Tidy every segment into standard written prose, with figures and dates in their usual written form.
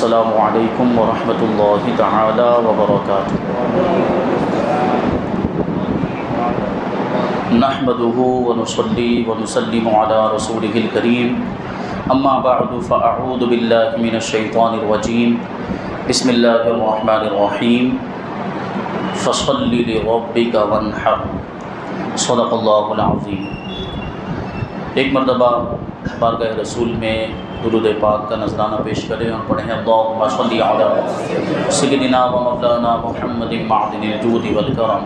अस्सलामु अलैकुम वरहमतुल्लाहि तआला वबरकातुहू। नहमदुहु व नुसल्ली व नुसल्लिमु अला रसूलिहिल करीम। अम्मा बअदु फ़अऊज़ु बिल्लाहि मिनश शैतानिर रजीम। बिस्मिल्लाहिर रहमानिर रहीम। फ़सल्लि लिरब्बिका वन्हर। सदक़ल्लाहुल अज़ीम। एक मरतबा बारगाह रसूल में दुरूद पाक का नजराना पेश करें और पढ़ें अल्लाहुम्मा सल्लि अला सय्यिदिना व मौलाना मुहम्मदिन मअदिनिल जूदि वल करम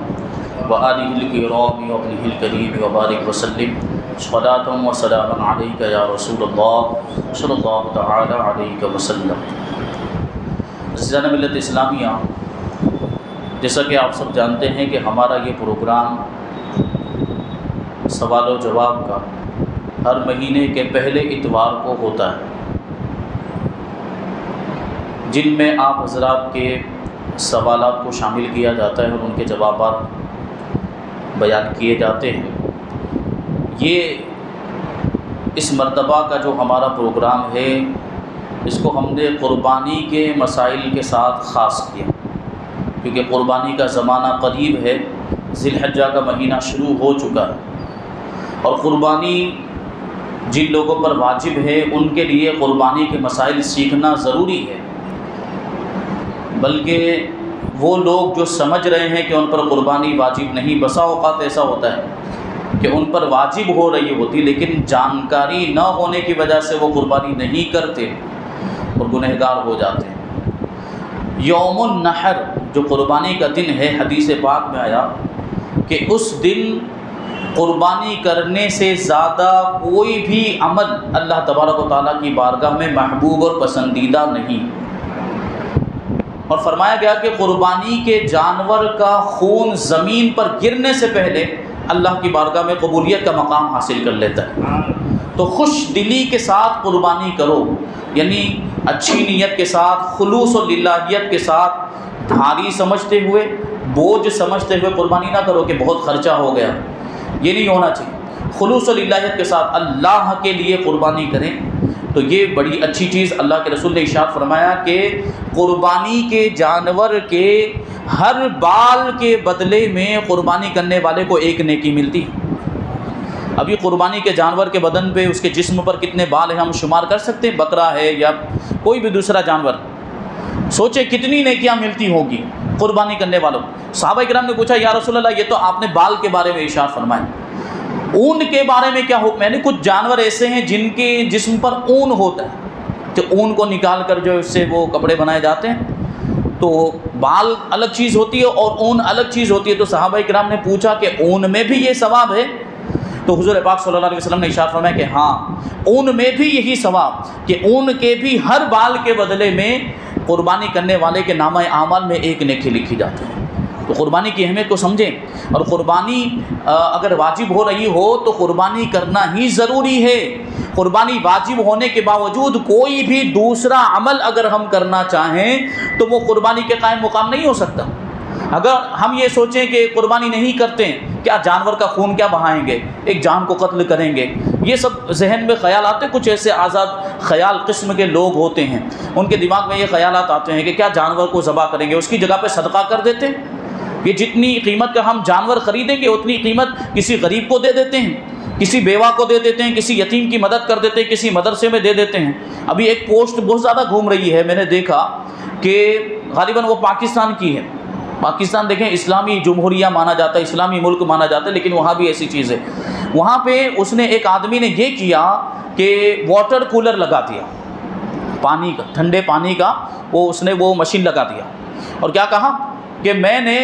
व आलिहिल किराम व इब्निहिल करीम व बारिक व सल्लिम सलातन व सलामन अलैका या रसूलल्लाह सल्लल्लाहु तआला अलैहि वसल्लम। अज़ीज़ान मिल्लत इस्लामिया, जैसा कि आप सब जानते हैं कि हमारा ये प्रोग्राम सवाल व जवाब का हर महीने के पहले इतवार को होता है, जिनमें आप हज़रात के सवालात को शामिल किया जाता है और उनके जवाबात बयान किए जाते हैं। ये इस मरतबा का जो हमारा प्रोग्राम है, इसको हमने क़ुरबानी के मसाइल के साथ ख़ास किया, क्योंकि क़ुरबानी का ज़माना करीब है। ज़िलहज्जा का महीना शुरू हो चुका है और क़ुरबानी जिन लोगों पर वाजिब है उनके लिए क़ुरबानी के मसाइल सीखना ज़रूरी है, बल्कि वो लोग जो समझ रहे हैं कि उन पर क़ुरबानी वाजिब नहीं, बसा औक़ात ऐसा होता है कि उन पर वाजिब हो रही होती लेकिन जानकारी न होने की वजह से वो क़ुरबानी नहीं करते और गुनहगार हो जाते हैं। यौमुन नहर जो क़ुरबानी का दिन है, हदीस पाक में आया कि उस दिन क़ुरबानी करने से ज़्यादा कोई भी अमल अल्लाह तबारक व तआला की बारगाह में महबूब और पसंदीदा नहीं। और फरमाया गया कि क़ुरबानी के जानवर का खून ज़मीन पर गिरने से पहले अल्लाह की बारगाह में कबूलियत का मकाम हासिल कर लेता है। तो खुश दिली के साथ क़ुरबानी करो, यानी अच्छी नीयत के साथ, खुलूस और लिल्लाहियत के साथ, भारी समझते हुए, बोझ समझते हुए क़ुरबानी ना करो कि बहुत ख़र्चा हो गया। ये नहीं होना चाहिए। खुलूस और लिल्लाहियत के साथ अल्लाह के लिए क़ुरबानी करें तो ये बड़ी अच्छी चीज़। अल्लाह के रसूल ने इरशाद फरमाया कि क़ुरबानी के जानवर के हर बाल के बदले में क़ुरबानी करने वाले को एक नेकी मिलती। अभी क़ुरबानी के जानवर के बदन पे, उसके जिस्म पर कितने बाल हैं हम शुमार कर सकते हैं। बकरा है या कोई भी दूसरा जानवर, सोचे कितनी नेकियां मिलती होगी क़ुरबानी करने वालों। सहाबा किराम ने पूछा, या रसूल अल्लाह, ये तो आपने बाल के बारे में इरशाद फरमाया, ऊन के बारे में क्या हुक्म? यानी कुछ जानवर ऐसे हैं जिनके जिस्म पर ऊन होता है, तो ऊन को निकाल कर जो उससे वो कपड़े बनाए जाते हैं। तो बाल अलग चीज़ होती है और ऊन अलग चीज़ होती है। तो सहाबा किराम ने पूछा कि ऊन में भी ये सवाब है? तो हुज़ूर पाक सल्लल्लाहु अलैहि वसल्लम ने इरशाद फरमाया कि हाँ, ऊन में भी यही सवाब कि ऊन के भी हर बाल के बदले में क़ुरबानी करने वाले के नामा आमाल में एक नेकी लिखी जाती है। तो क़ुरबानी की अहमियत को समझें। और क़ुरबानी अगर वाजिब हो रही हो तो क़ुरबानी करना ही ज़रूरी है। क़ुरबानी वाजिब होने के बावजूद कोई भी दूसरा अमल अगर हम करना चाहें तो वो क़ुरबानी के कायम मुकाम नहीं हो सकता। अगर हम ये सोचें कि क़ुरबानी नहीं करते हैं, क्या जानवर का खून क्या बहाएंगे, एक जान को कत्ल करेंगे, ये सब जहन में ख्याल आते। कुछ ऐसे आज़ाद ख्याल किस्म के लोग होते हैं, उनके दिमाग में ये ख्यालात आते हैं कि क्या जानवर को ज़बह करेंगे, उसकी जगह पे सदका कर देते हैं। ये जितनी कीमत का हम जानवर ख़रीदेंगे उतनी कीमत किसी गरीब को दे देते हैं, किसी बेवा को दे देते हैं, किसी यतीम की मदद कर देते हैं, किसी मदरसे में दे देते हैं। अभी एक पोस्ट बहुत ज़्यादा घूम रही है, मैंने देखा कि ग़ालिबन वो पाकिस्तान की है। पाकिस्तान देखें, इस्लामी जमहूरिया माना जाता है, इस्लामी मुल्क माना जाता है, लेकिन वहाँ भी ऐसी चीज़ है। वहाँ पे उसने, एक आदमी ने ये किया कि वाटर कूलर लगा दिया, पानी का, ठंडे पानी का उसने वो मशीन लगा दिया और क्या कहा कि मैंने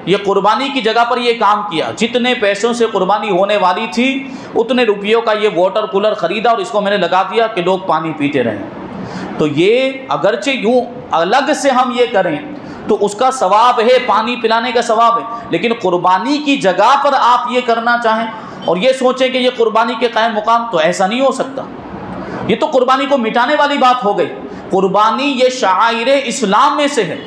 ये क़ुरबानी की जगह पर ये काम किया, जितने पैसों से क़ुरबानी होने वाली थी उतने रुपयों का ये वाटर कूलर ख़रीदा और इसको मैंने लगा दिया कि लोग पानी पीते रहें। तो ये अगरचे यूँ अलग से हम ये करें तो उसका सवाब है, पानी पिलाने का सवाब है, लेकिन क़ुरबानी की जगह पर आप ये करना चाहें और ये सोचें कि ये क़ुरबानी के कायम मुकाम, तो ऐसा नहीं हो सकता। ये तो क़ुरबानी को मिटाने वाली बात हो गई। क़ुरबानी ये शाइर इस्लाम में से है,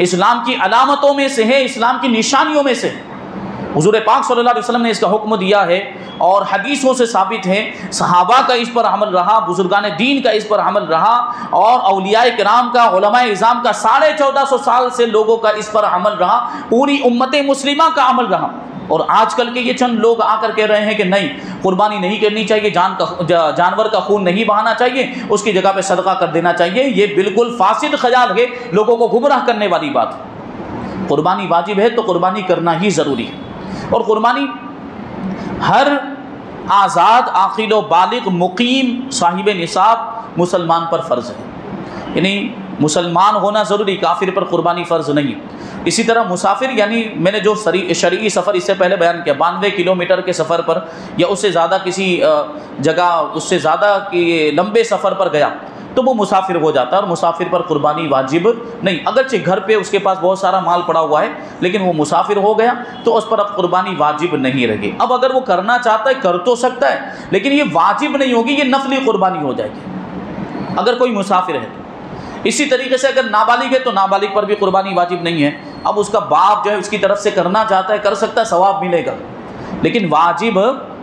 इस्लाम की अलामतों में से है, इस्लाम की निशानियों में से है। हुज़ूर पाक सल्लल्लाहु अलैहि वसल्लम ने इसका हुक्म दिया है और हदीसों से साबित है, सहाबा का इस पर अमल रहा, बुजुर्गान दीन का इस पर अमल रहा, और औलियाए किराम का, उलमाए इज़ाम का 1450 साल से लोगों का इस पर अमल रहा, पूरी उम्मत मुस्लिमा का अमल रहा। और आजकल के ये चंद लोग आकर कह रहे हैं कि नहीं, कुर्बानी नहीं करनी चाहिए, जानवर का खून नहीं बहाना चाहिए, उसकी जगह पे सदका कर देना चाहिए। ये बिल्कुल फासिद ख्याल है, लोगों को गुमराह करने वाली बात। कुर्बानी वाजिब है तो कुर्बानी करना ही ज़रूरी है। और कुर्बानी हर आज़ाद आक़िल व बालिग मुकीम साहिब निसाब मुसलमान पर फ़र्ज़ है, यानी मुसलमान होना ज़रूरी, काफिर पर कुर्बानी फ़र्ज़ नहीं। इसी तरह मुसाफिर, यानी मैंने जो शरई सफ़र इससे पहले बयान किया, 92 किलोमीटर के सफ़र पर या उससे ज़्यादा किसी जगह, उससे ज़्यादा कि लंबे सफ़र पर गया तो वो मुसाफिर हो जाता है, और मुसाफिर पर कुर्बानी वाजिब नहीं। अगरचे घर पे उसके पास बहुत सारा माल पड़ा हुआ है, लेकिन वो मुसाफिर हो गया तो उस पर अब कुर्बानी वाजिब नहीं रही। अब अगर वो करना चाहता है कर तो सकता है, लेकिन ये वाजिब नहीं होगी, ये नफली कुर्बानी हो जाएगी अगर कोई मुसाफिर है। इसी तरीके से अगर नाबालिग है तो नाबालिग पर भी कुर्बानी वाजिब नहीं है। अब उसका बाप जो है उसकी तरफ से करना चाहता है, कर सकता है, सवाब मिलेगा, लेकिन वाजिब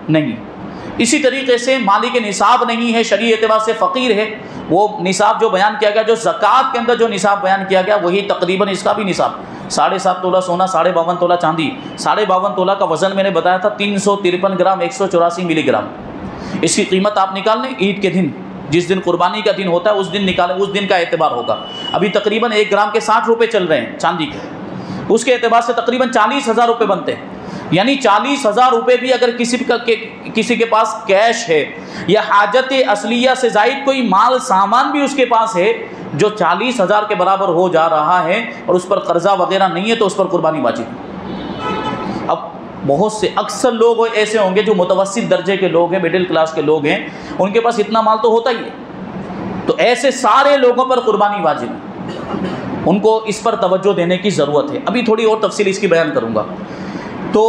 नहीं। इसी तरीके से मालिक निसाब नहीं है, शरीय एतबार से फ़कीर है, वो निसाब जो बयान किया गया, जो ज़कात के अंदर जो निसाब बयान किया गया, वही तकरीबन इसका भी निसाब 7.5 तोला सोना, 52.5 तोला चांदी, 52.5 तोला का वज़न मैंने बताया था 353 ग्राम 184 मिलीग्राम। इसकी कीमत आप निकाल लें, ईद के दिन, जिस दिन कुर्बानी का दिन होता है उस दिन निकालें, उस दिन का एतबार होगा। अभी तकरीबन 1 ग्राम के 60 रुपये चल रहे हैं चांदी के, उसके एतबार से तकरीबन 40,000 रुपये बनते हैं। यानी 40,000 रुपये भी अगर किसी के पास कैश है या हाजत असलिया से ज़ायद कोई माल सामान भी उसके पास है जो 40,000 के बराबर हो जा रहा है और उस पर कर्जा वगैरह नहीं है, तो उस पर कुर्बानी वाजिब है। अब बहुत से अक्सर लोग ऐसे होंगे जो मुतवस्सित दर्जे के लोग हैं, मिडिल क्लास के लोग हैं, उनके पास इतना माल तो होता ही है, तो ऐसे सारे लोगों पर कुर्बानी वाजिब है, उनको इस पर तवज्जो देने की ज़रूरत है। अभी थोड़ी और तफसील इसकी बयान करूँगा। तो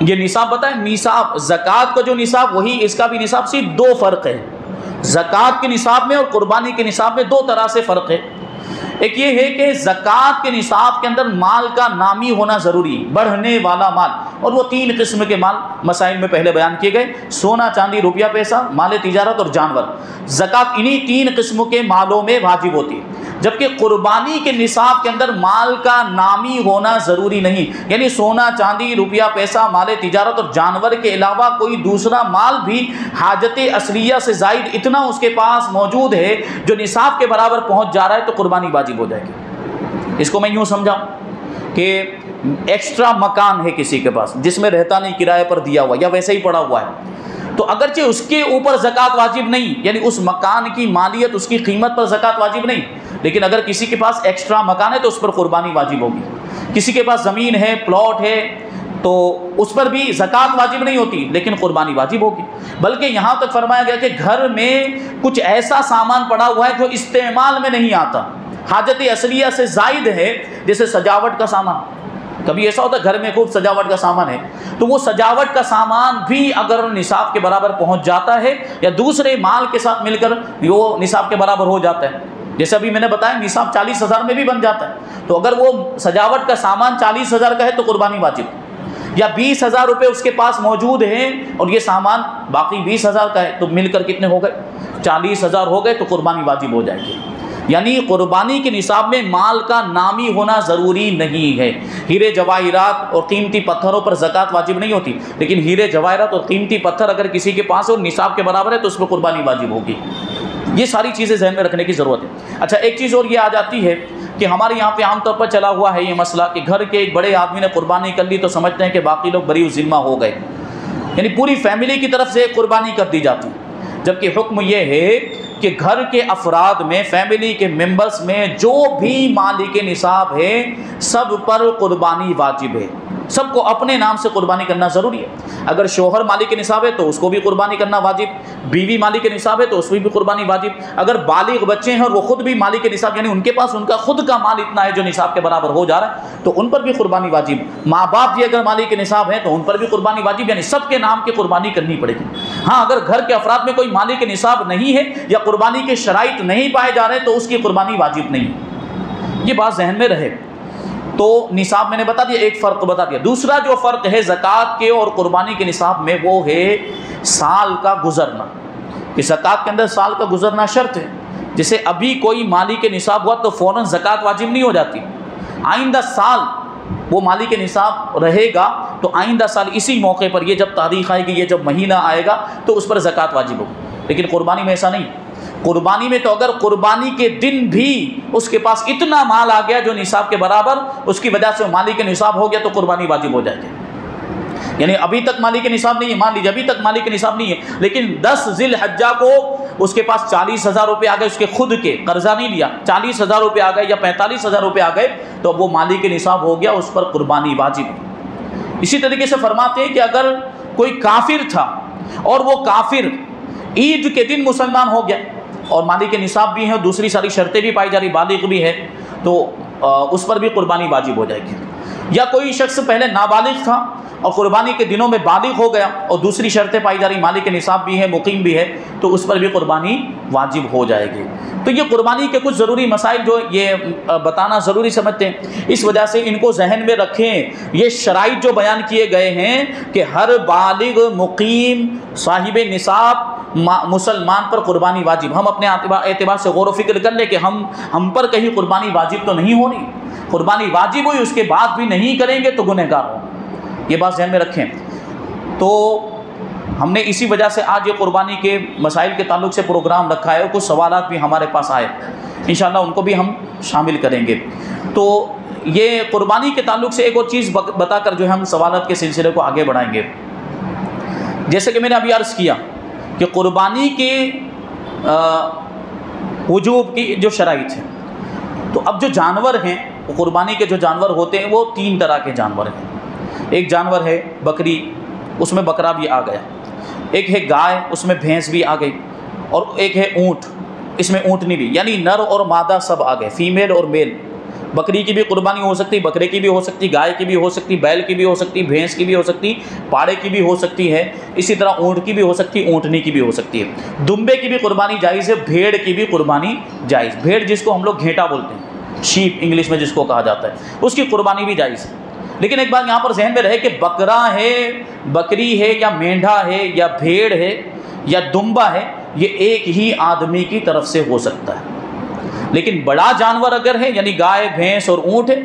ये निसाब बताएं, निसाब ज़कात का जो निसाब, वही इसका भी निसाब, सिर्फ 2 फ़र्क है। ज़कात के निसाब में और कुर्बानी के निसाब में 2 तरह से फ़र्क है। एक ये है कि ज़कात के निसाब के अंदर माल का नामी होना ज़रूरी, बढ़ने वाला माल, और वो 3 किस्म के माल मसाइल में पहले बयान किए गए, सोना, चांदी, रुपया, पैसा, माल तिजारत और जानवर। ज़कात इन्हीं 3 किस्मों के मालों में वाजिब होती है, जबकि कुर्बानी के निसाब के अंदर माल का नामी होना ज़रूरी नहीं, यानी सोना, चांदी, रुपया, पैसा, माल तिजारत और जानवर के अलावा कोई दूसरा माल भी हाजत असलिया से ज़ायद इतना उसके पास मौजूद है जो निसाब के बराबर पहुंच जा रहा है, तो कुर्बानी वाजिब हो जाएगी। इसको मैं यूँ समझाऊँ कि एक्स्ट्रा मकान है किसी के पास जिसमें रहता नहीं, किराए पर दिया हुआ या वैसे ही पड़ा हुआ है, तो अगरचे उसके ऊपर ज़कात वाजिब नहीं, यानी उस मकान की मालियत, उसकी कीमत पर ज़कात वाजिब नहीं, लेकिन अगर किसी के पास एक्स्ट्रा मकान है तो उस पर कुर्बानी वाजिब होगी। किसी के पास ज़मीन है, प्लॉट है, तो उस पर भी ज़कात वाजिब नहीं होती, लेकिन कुर्बानी वाजिब होगी। बल्कि यहाँ तक फरमाया गया कि घर में कुछ ऐसा सामान पड़ा हुआ है जो इस्तेमाल में नहीं आता, हाजत असलिया से ज़ायद है, जैसे सजावट का सामान। कभी ऐसा होता है घर में खूब सजावट का सामान है, तो वो सजावट का सामान भी अगर निसाब के बराबर पहुंच जाता है या दूसरे माल के साथ मिलकर वो निसाब के बराबर हो जाता है, जैसे अभी मैंने बताया निसाब 40,000 में भी बन जाता है, तो अगर वो सजावट का सामान 40,000 का है तो कुर्बानी वाजिब, या 20,000 रुपये उसके पास मौजूद हैं और ये सामान बाकी 20,000 का है, तो मिलकर कितने हो गए, 40,000 हो गए, तो कुर्बानी वाजिब हो जाएगी। यानी कुर्बानी के निसाब में माल का नामी होना ज़रूरी नहीं है। हीरे जवाहिरात और कीमती पत्थरों पर ज़कात वाजिब नहीं होती, लेकिन हीरे जवाहिरात और कीमती पत्थर अगर किसी के पास हो निसाब के बराबर है तो उस पर कुर्बानी वाजिब होगी। ये सारी चीज़ें जहन में रखने की ज़रूरत है। अच्छा, एक चीज़ और ये आ जाती है कि हमारे यहाँ पे आमतौर पर चला हुआ है ये मसला कि घर के एक बड़े आदमी ने कुर्बानी कर ली तो समझते हैं कि बाकी लोग बरी ज़िम्मा हो गए, यानी पूरी फैमिली की तरफ से कुर्बानी कर दी जाती, जबकि हुक्म ये है कि घर के अफराद में, फैमिली के मेंबर्स में जो भी मालिक निसाब है सब पर कुर्बानी वाजिब है, सबको अपने नाम से कुर्बानी करना ज़रूरी है। अगर शोहर मालिक निसाब है तो उसको भी कुर्बानी करना वाजिब, बीवी मालिक निसाब है तो उसमें भी कुर्बानी वाजिब। अगर बालिग बच्चे हैं और वो खुद भी मालिक निसाब, यानी उनके पास उनका खुद का माल इतना है जो निसाब के बराबर हो जा रहा है, तो उन पर भी कुर्बानी वाजिब। माँ बाप भी अगर मालिक निसाब है तो उन पर भी कुर्बानी वाजिब, यानी सबके नाम की कुर्बानी करनी पड़ेगी। हाँ, अगर घर के अफराद में कोई मालिक निसाब नहीं है या कुर्बानी के शराइत नहीं पाए जा रहे तो उसकी कुर्बानी वाजिब नहीं। ये बात जहन में रहे। तो निसाब मैंने बता दिया, एक फ़र्क बता दिया। दूसरा जो फ़र्क है ज़कात के और कुर्बानी के निसाब में, वो है साल का गुजरना, कि ज़कात के अंदर साल का गुजरना शर्त है। जैसे अभी कोई माली के निसाब हुआ तो फ़ौरन ज़कात वाजिब नहीं हो जाती, आइंदा साल वो माली के निसाब रहेगा तो आइंदा साल इसी मौके पर, ये जब तारीख़ आएगी, ये जब महीना आएगा, तो उस पर ज़कात वाजिब होगी। लेकिन कुर्बानी में ऐसा नहीं। कुर्बानी में तो अगर कुर्बानी के दिन भी उसके पास इतना माल आ गया जो निसाब के बराबर, उसकी वजह से माली के निसाब हो गया, तो कुर्बानी वाजिब हो जाएगी। यानी अभी तक माली के निसाब नहीं है, मान लीजिए अभी तक माली के निसाब नहीं है, लेकिन 10 ज़िलहज्जा को उसके पास 40,000 रुपये आ गए, उसके खुद के, कर्जा नहीं लिया, 40,000 रुपये आ गए या 45,000 रुपये आ गए, तो वो माली के निसाब हो गया, उस पर कुर्बानी वाजिब है। इसी तरीके से फरमाते हैं कि अगर कोई काफिर था और वो काफिर ईद के दिन मुसलमान हो गया और माली के निसाब भी हैं और दूसरी सारी शर्तें भी पाई जा रही, बालिग भी है, तो उस पर भी कुर्बानी वाजिब हो जाएगी। या कोई शख्स पहले नाबालिग था और कुर्बानी के दिनों में बालिग हो गया और दूसरी शर्तें पाई जा रही, मालिक के निसाब भी है, मुकीम भी है, तो उस पर भी कुर्बानी वाजिब हो जाएगी। तो ये कुर्बानी के कुछ ज़रूरी मसाइल जो ये बताना ज़रूरी समझते हैं, इस वजह से इनको जहन में रखें। ये शराइत जो बयान किए गए हैं कि हर बालिग, मुकीम, साहिब निसाब मुसलमान पर कुर्बानी वाजिब, हम अपने एतबार से गौर व फिक्र कर ले कि हम पर कहीं कुर्बानी वाजिब तो नहीं हो रही। कुर्बानी वाजिब हुई, उसके बाद भी नहीं करेंगे तो गुनहगार हों, ये बात ध्यान में रखें। तो हमने इसी वजह से आज ये कुर्बानी के मसाइल के ताल्लुक़ से प्रोग्राम रखा है और कुछ सवालात भी हमारे पास आए, इंशाअल्लाह उनको भी हम शामिल करेंगे। तो ये कुर्बानी के ताल्लुक़ से एक और चीज़ बताकर जो है हम सवालात के सिलसिले को आगे बढ़ाएंगे। जैसे कि मैंने अभी अर्ज़ किया कि कुर्बानी के वजूब की जो शराइत है, तो अब जो जानवर हैं, कुर्बानी के जो जानवर होते हैं वो 3 तरह के जानवर हैं। एक जानवर है बकरी, उसमें बकरा भी आ गया, एक है गाय, उसमें भैंस भी आ गई, और एक है ऊँट, इसमें ऊँटनी भी, यानी नर और मादा सब आ गए, फीमेल और मेल। बकरी की भी कुर्बानी हो सकती, बकरे की भी हो सकती, गाय की भी हो सकती, बैल की भी हो सकती, भैंस की भी हो सकती, पाड़े की भी हो सकती है, इसी तरह ऊँट की भी हो सकती, ऊँटनी की भी हो सकती है। दुम्बे की भी कुर्बानी जायज़ है, भेड़ की भी कुर्बानी जायज़, भेड़ जिसको हम लोग घेंटा बोलते हैं, शीप इंग्लिश में जिसको कहा जाता है, उसकी कुर्बानी भी जायज़ है। लेकिन एक बात यहाँ पर जहन में रहे कि बकरा है, बकरी है, या मेंढा है, या भेड़ है, या दुम्बा है, ये एक ही आदमी की तरफ से हो सकता है। लेकिन बड़ा जानवर अगर है, यानी गाय, भैंस और ऊँट है,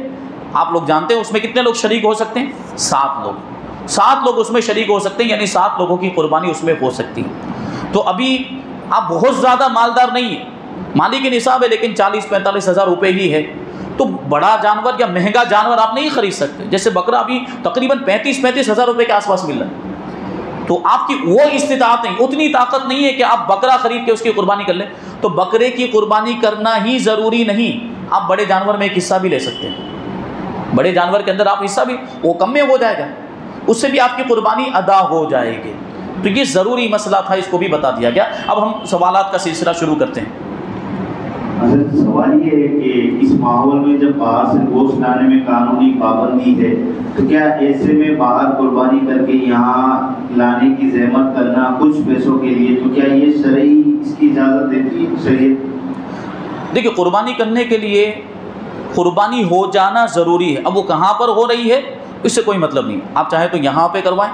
आप लोग जानते हैं उसमें कितने लोग शरीक हो सकते हैं? 7 लोग। 7 लोग उसमें शरीक हो सकते हैं, यानी 7 लोगों की कुर्बानी उसमें हो सकती है। तो अभी आप बहुत ज़्यादा मालदार नहीं है, माली के निसाब है, लेकिन 40-45 हज़ार रुपये ही है, तो बड़ा जानवर या महंगा जानवर आप नहीं खरीद सकते। जैसे बकरा अभी तकरीबन 35-35 हज़ार रुपये के आसपास मिल रहा है, तो आपकी वो इस्तिताअत नहीं, उतनी ताकत नहीं है कि आप बकरा खरीद के उसकी कुर्बानी कर लें। तो बकरे की कुर्बानी करना ही ज़रूरी नहीं, आप बड़े जानवर में एक हिस्सा भी ले सकते हैं। बड़े जानवर के अंदर आप हिस्सा भी, वो कम में हो जाएगा, उससे भी आपकी कुर्बानी अदा हो जाएगी। तो ये ज़रूरी मसला था, इसको भी बता दिया गया। अब हम सवालात का सिलसिला शुरू करते हैं। सवाल ये है कि इस माहौल में जब बाहर से गोश्त लाने में कानूनी पाबंदी है, तो क्या ऐसे में बाहर कुर्बानी करके यहाँ लाने की जहमत करना कुछ पैसों के लिए, तो क्या ये शरई इसकी इजाज़त देती है शरीयत? देखिए, कुर्बानी करने के लिए कुर्बानी हो जाना ज़रूरी है। अब वो कहाँ पर हो रही है इससे कोई मतलब नहीं, आप चाहे तो यहाँ पे करवाएं,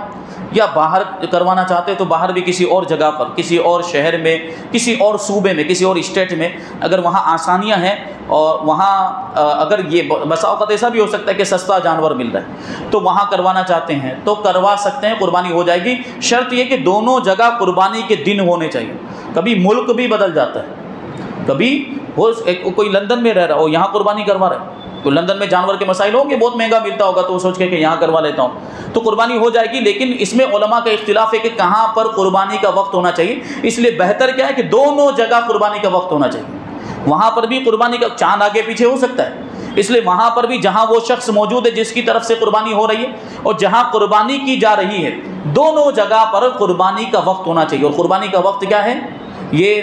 या बाहर करवाना चाहते हैं तो बाहर भी किसी और जगह पर, किसी और शहर में, किसी और सूबे में, किसी और स्टेट में, अगर वहाँ आसानियाँ हैं और वहाँ अगर ये बसा औक़ात ऐसा भी हो सकता है कि सस्ता जानवर मिल रहा है, तो वहाँ करवाना चाहते हैं तो करवा सकते हैं, कुर्बानी हो जाएगी। शर्त ये कि दोनों जगह कुर्बानी के दिन होने चाहिए। कभी मुल्क भी बदल जाता है, कभी वो कोई लंदन में रह रहा हो, यहाँ कुर्बानी करवा रहा है, तो लंदन में जानवर के मसाइल होंगे, बहुत महंगा मिलता होगा, तो वो सोच के कि यहाँ करवा लेता हूँ, तो कुर्बानी हो जाएगी। लेकिन इसमें उलमा का इख्तिलाफ है कि कहाँ पर कुर्बानी का वक्त होना चाहिए। इसलिए बेहतर क्या है कि दोनों जगह कुर्बानी का वक्त होना चाहिए। वहाँ पर भी कुर्बानी का चांद आगे पीछे हो सकता है, इसलिए वहाँ पर भी जहाँ वो शख्स मौजूद है जिसकी तरफ से कुर्बानी हो रही है और जहाँ कुर्बानी की जा रही है, दोनों जगह पर कुर्बानी का वक्त होना चाहिए। और कुर्बानी का वक्त क्या है? ये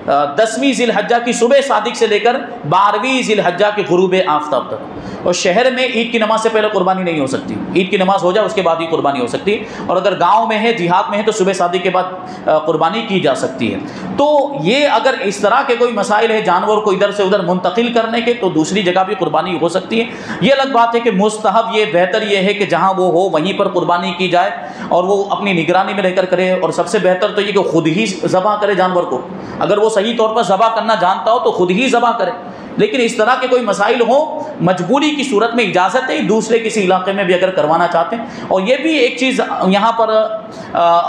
10वीं ज़िलहज्जा की सुबह सादिक से लेकर 12वीं ज़िलहज्जा की गुरूब आफ्ताब तक। और शहर में ईद की नमाज से पहले कुर्बानी नहीं हो सकती, ईद की नमाज हो जाए उसके बाद ही कुर्बानी हो सकती है। और अगर गांव में है, देहात में है, तो सुबह सादिक के बाद कुर्बानी की जा सकती है। तो ये अगर इस तरह के कोई मसाइल है जानवर को इधर से उधर मुंतकिल करने के, तो दूसरी जगह भी कुर्बानी हो सकती है। ये अलग बात है कि मुस्तहब ये बेहतर ये है कि जहाँ वो हो वहीं पर कुर्बानी की जाए और वो अपनी निगरानी में रहकर करे। और सबसे बेहतर तो ये कि खुद ही ज़बह करे जानवर को, अगर वो सही तौर पर ज़बह करना जानता हो तो खुद ही ज़बह करे। लेकिन इस तरह के कोई मसाइल हो, मजबूरी की सूरत में इजाज़त है दूसरे किसी इलाके में भी अगर करवाना चाहते हैं। और ये भी एक चीज़ यहाँ पर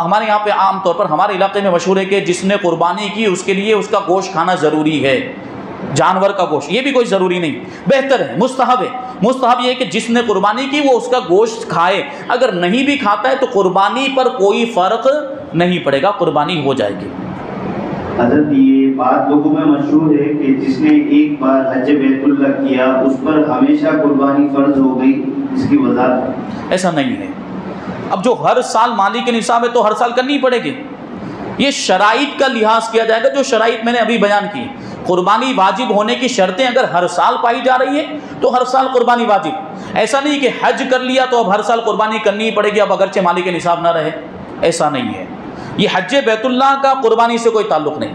हमारे यहाँ पे आम तौर पर हमारे इलाके में मशहूर है कि जिसने कुर्बानी की उसके लिए उसका गोश्त खाना ज़रूरी है, जानवर का गोश्त। ये भी कोई ज़रूरी नहीं, बेहतर है, मुस्तहब है। मुस्तहब ये है कि जिसने कुर्बानी की वो उसका गोश्त खाए, अगर नहीं भी खाता है तो कुर्बानी पर कोई फ़र्क नहीं पड़ेगा, कुर्बानी हो जाएगी। हज़रत ये बात लोगों में मशहूर है कि जिसने एक बार हज बैतुल्लाह किया उस पर हमेशा कुर्बानी फ़र्ज हो गई, इसकी वजह? ऐसा नहीं है। अब जो हर साल माली के निसाब है तो हर साल करनी पड़ेगी। ये शराइत का लिहाज किया जाएगा, जो शराइत मैंने अभी बयान की। कुर्बानी वाजिब होने की शर्तें अगर हर साल पाई जा रही है तो हर साल कुर्बानी वाजिब। ऐसा नहीं कि हज कर लिया तो अब हर साल कुर्बानी करनी ही पड़ेगी, अब अगरचे माली के निसाब ना रहे, ऐसा नहीं है। ये हज बैतुल्लाह का कुर्बानी से कोई ताल्लुक़ नहीं।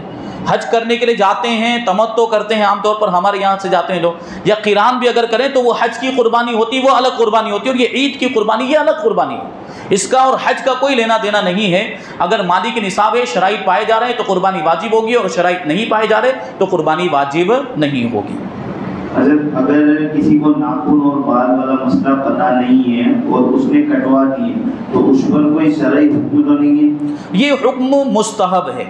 हज करने के लिए जाते हैं, तमत्तो करते हैं, आमतौर पर हमारे यहाँ से जाते हैं लोग, या क़िरान भी अगर करें तो वो हज की कुर्बानी होती है, वो अलग कुर्बानी होती है। और ये ईद की कुर्बानी ये अलग कुर्बानी है, इसका और हज का कोई लेना देना नहीं है। अगर माली के निसाब है, शराइत पाए जा रहे हैं तो कुर्बानी वाजिब होगी, और शराइत नहीं पाए जा रहे तो कुर्बानी वाजिब नहीं होगी। अगर किसी को नाखून और बाल वाला मसला पता नहीं है और उसने कटवा दिए तो उस पर कोई शरई हुक्म तो नहीं है? ये हुक्म मुस्तहब है।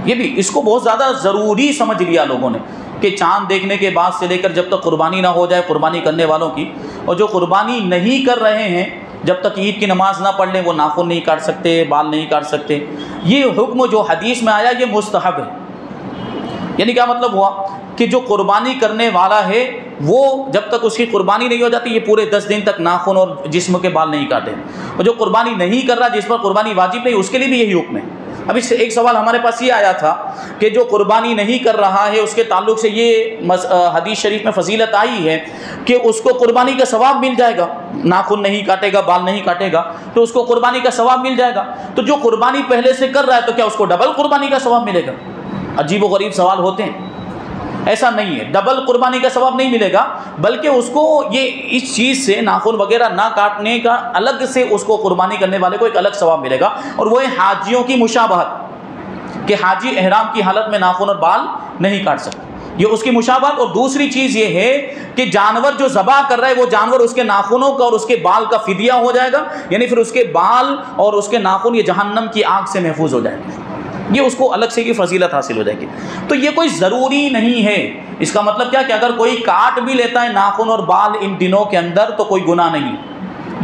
ये भी इसको बहुत ज़्यादा ज़रूरी समझ लिया लोगों ने कि चाँद देखने के बाद से लेकर जब तक कुर्बानी ना हो जाए कुर्बानी करने वालों की, और जो कुर्बानी नहीं कर रहे हैं जब तक ईद की नमाज ना पढ़ लें वो नाखून नहीं काट सकते, बाल नहीं काट सकते। ये हुक्म जो हदीस में आया ये मुस्तहब है। यानी क्या मतलब हुआ कि जो कुर्बानी करने वाला है वो जब तक उसकी कुर्बानी नहीं हो जाती ये पूरे 10 दिन तक नाखून और जिस्म के बाल नहीं काटे। और जो कुर्बानी नहीं कर रहा, जिस पर कुर्बानी वाजिब नहीं, उसके लिए भी यही हुक्म है। अब इससे एक सवाल हमारे पास ये आया था कि जो कुर्बानी नहीं कर रहा है उसके ताल्लुक से ये हदीस शरीफ में फजीलत आई है कि उसको कुर्बानी का सवाब मिल जाएगा, नाखून नहीं काटेगा, बाल नहीं काटेगा तो उसको कुर्बानी का सवाब मिल जाएगा। तो जो कुर्बानी पहले से कर रहा है तो क्या उसको डबल कुर्बानी का सवाब मिलेगा? अजीब व गरीब सवाल होते हैं। ऐसा नहीं है, डबल कुर्बानी का सवाब नहीं मिलेगा, बल्कि उसको ये इस चीज़ से नाखून वगैरह ना काटने का अलग से उसको कुर्बानी करने वाले को एक अलग सवाब मिलेगा। और वो है हाजियों की मुशाबहत, कि हाजी एहराम की हालत में नाखून और बाल नहीं काट सकते, ये उसकी मुशाबहत। और दूसरी चीज़ ये है कि जानवर जो ज़बा कर रहा है वो जानवर उसके नाखूनों का और उसके बाल का फिदिया हो जाएगा, यानी फिर उसके बाल और उसके नाखून ये जहन्नम की आग से महफूज हो जाएंगे, ये उसको अलग से की फजीलत हासिल हो जाएगी। तो ये कोई ज़रूरी नहीं है। इसका मतलब क्या कि अगर कोई काट भी लेता है नाखून और बाल इन दिनों के अंदर तो कोई गुनाह नहीं,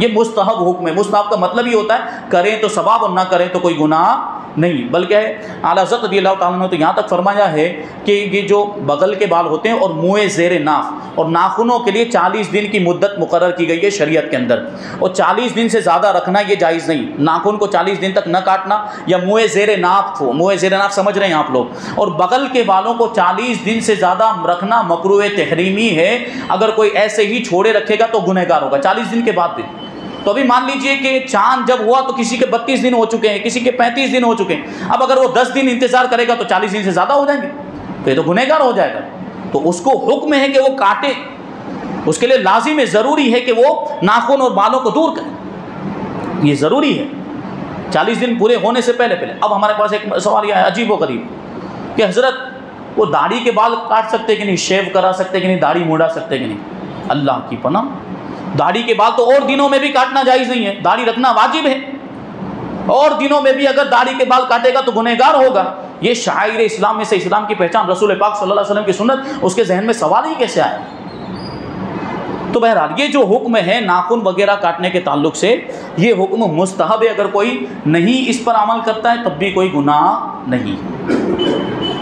ये मुस्तहब हुक्म है। मुस्तहब का मतलब ही होता है करें तो सवाब और ना करें तो कोई गुनाह नहीं। बल्कि आला हज़रत रज़ियल्लाहु ताला अन्हु ने तो यहाँ तक फरमाया है कि ये जो बगल के बाल होते हैं और मुँह ज़ेर नाफ और नाखूनों के लिए 40 दिन की मुद्दत मुकर्रर की गई है शरीयत के अंदर, और 40 दिन से ज़्यादा रखना ये जायज़ नहीं। नाखून को 40 दिन तक न काटना, या मुँह ज़ेर नाफ को, मुँह ज़ेर नाफ समझ रहे हैं आप लोग, और बगल के बालों को 40 दिन से ज़्यादा रखना मकरूह तहरीमी है। अगर कोई ऐसे ही छोड़े रखेगा तो गुनहगार होगा 40 दिन के बाद भी। तो अभी मान लीजिए कि चांद जब हुआ तो किसी के 32 दिन हो चुके हैं, किसी के 35 दिन हो चुके हैं, अब अगर वो 10 दिन इंतजार करेगा तो 40 दिन से ज़्यादा हो जाएंगे, तो ये तो गुनहगार हो जाएगा। तो उसको हुक्म है कि वो काटे, उसके लिए लाजिम है, ज़रूरी है कि वो नाखून और बालों को दूर करे, ये ज़रूरी है 40 दिन पूरे होने से पहले पहले। अब हमारे पास एक सवाल यह है अजीब व गरीब कि हज़रत वो दाढ़ी के बाल काट सकते कि नहीं, शेव करा सकते कि नहीं, दाढ़ी मुड़ा सकते कि नहीं? अल्लाह की पनाह, दाढ़ी के बाल तो और दिनों में भी काटना जायज़ नहीं है, दाढ़ी रखना वाजिब है। और दिनों में भी अगर दाढ़ी के बाल काटेगा तो गुनहगार होगा। ये शायर इस्लाम में से, इस्लाम की पहचान रसूल पाक सल्लल्लाहु अलैहि वसल्लम की सुन्नत, उसके जहन में सवाल ही कैसे आया? तो बहरहाल ये जो हुक्म है नाखून वगैरह काटने के ताल्लुक से, ये हुक्म मुस्तहब है। अगर कोई नहीं इस पर अमल करता है तब भी कोई गुनाह नहीं।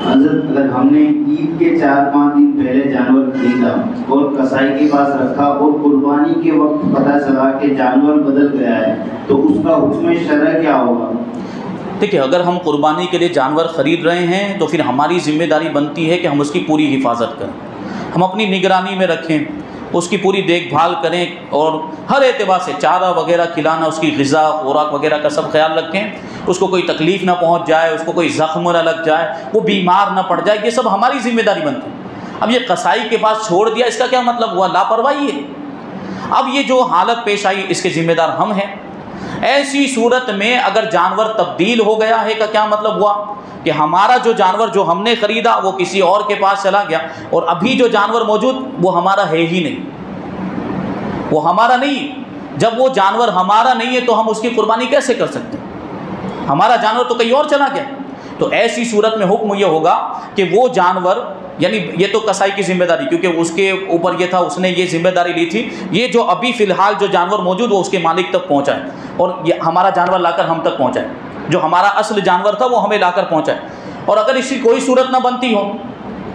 हज़रत अगर हमने ईद के 4-5 दिन पहले जानवर खरीदा और कसाई के पास रखा और कुर्बानी के वक्त पता चला कि जानवर बदल गया है तो उसका हुक्म शरअ क्या होगा? देखिए, अगर हम कुर्बानी के लिए जानवर ख़रीद रहे हैं तो फिर हमारी ज़िम्मेदारी बनती है कि हम उसकी पूरी हिफाजत करें, हम अपनी निगरानी में रखें, उसकी पूरी देखभाल करें और हर एतबार से चारा वगैरह खिलाना, उसकी ग़िज़ा खुराक वगैरह का सब ख्याल रखें, उसको कोई तकलीफ़ ना पहुंच जाए, उसको कोई ज़ख्म ना लग जाए, वो बीमार ना पड़ जाए, ये सब हमारी ज़िम्मेदारी बनती है। अब ये कसाई के पास छोड़ दिया, इसका क्या मतलब हुआ? लापरवाही है। अब ये जो हालत पेश आई, इसके ज़िम्मेदार हम हैं। ऐसी सूरत में अगर जानवर तब्दील हो गया है का क्या मतलब हुआ कि हमारा जो जानवर जो हमने ख़रीदा वो किसी और के पास चला गया, और अभी जो जानवर मौजूद वो हमारा है ही नहीं, वो हमारा नहीं। जब वो जानवर हमारा नहीं है तो हम उसकी कुर्बानी कैसे कर सकते हैं? हमारा जानवर तो कहीं और चला गया। तो ऐसी सूरत में हुक्म ये होगा कि वो जानवर, यानी ये तो कसाई की जिम्मेदारी, क्योंकि उसके ऊपर ये था, उसने ये जिम्मेदारी ली थी, ये जो अभी फ़िलहाल जो जानवर मौजूद वो उसके मालिक तक पहुँचाए और ये हमारा जानवर लाकर हम तक पहुँचाए, जो हमारा असल जानवर था वो हमें लाकर पहुँचाए। और अगर इसकी कोई सूरत ना बनती हो,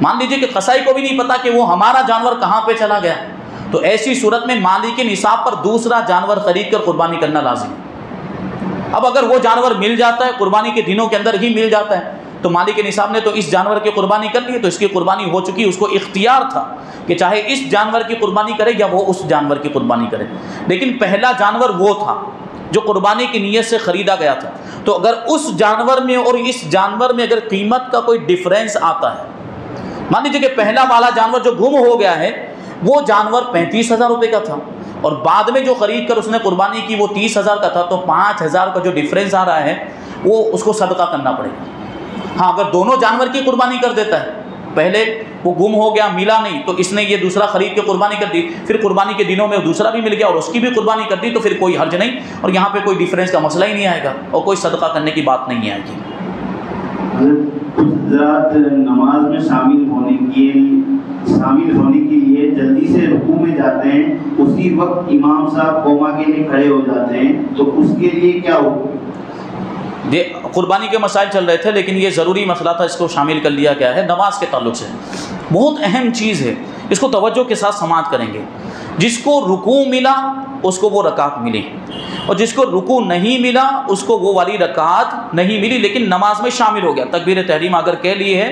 मान लीजिए कि कसाई को भी नहीं पता कि वो हमारा जानवर कहाँ पे चला गया, तो ऐसी सूरत में मालिक के निसाब पर दूसरा जानवर खरीद कर कुर्बानी करना लाजिम। अब अगर वो जानवर मिल जाता है, कुर्बानी के दिनों के अंदर ही मिल जाता है, तो मालिक के निसाब ने तो इस जानवर की कुर्बानी कर ली, तो इसकी कुर्बानी हो चुकी, उसको इख्तियार था कि चाहे इस जानवर की कुर्बानी करे या वो उस जानवर की कुर्बानी करे। लेकिन पहला जानवर वो था जो कुर्बानी की नीयत से ख़रीदा गया था। तो अगर उस जानवर में और इस जानवर में अगर कीमत का कोई डिफरेंस आता है, मान लीजिए कि पहला वाला जानवर जो गुम हो गया है वो जानवर 35,000 रुपये का था और बाद में जो ख़रीद कर उसने कुर्बानी की वो 30,000 का था, तो 5,000 का जो डिफरेंस आ रहा है वो उसको सदका करना पड़ेगा। हाँ, अगर दोनों जानवर की कुर्बानी कर देता है, पहले वो गुम हो गया, मिला नहीं, तो इसने ये दूसरा ख़रीद के कुर्बानी कर दी, फिर कुर्बानी के दिनों में दूसरा भी मिल गया और उसकी भी कुर्बानी कर दी, तो फिर कोई हर्ज नहीं और यहाँ पे कोई डिफरेंस का मसला ही नहीं आएगा और कोई सदका करने की बात नहीं आएगी। नमाज में शामिल होने के लिए जल्दी से रुकू में जाते हैं, उसी वक्त इमाम साहब कोमा के लिए खड़े हो जाते हैं, तो उसके लिए क्या हो? ये कुर्बानी के मसाइल चल रहे थे, लेकिन ये ज़रूरी मसला था, इसको शामिल कर लिया गया है नमाज के ताल्लुक़ से। बहुत अहम चीज़ है, इसको तवज्जो के साथ समाअत करेंगे। जिसको रुकू मिला उसको वो रकात मिली, और जिसको रुकू नहीं मिला उसको वो वाली रकात नहीं मिली, लेकिन नमाज में शामिल हो गया। तकबीर तहरीम अगर कह ली है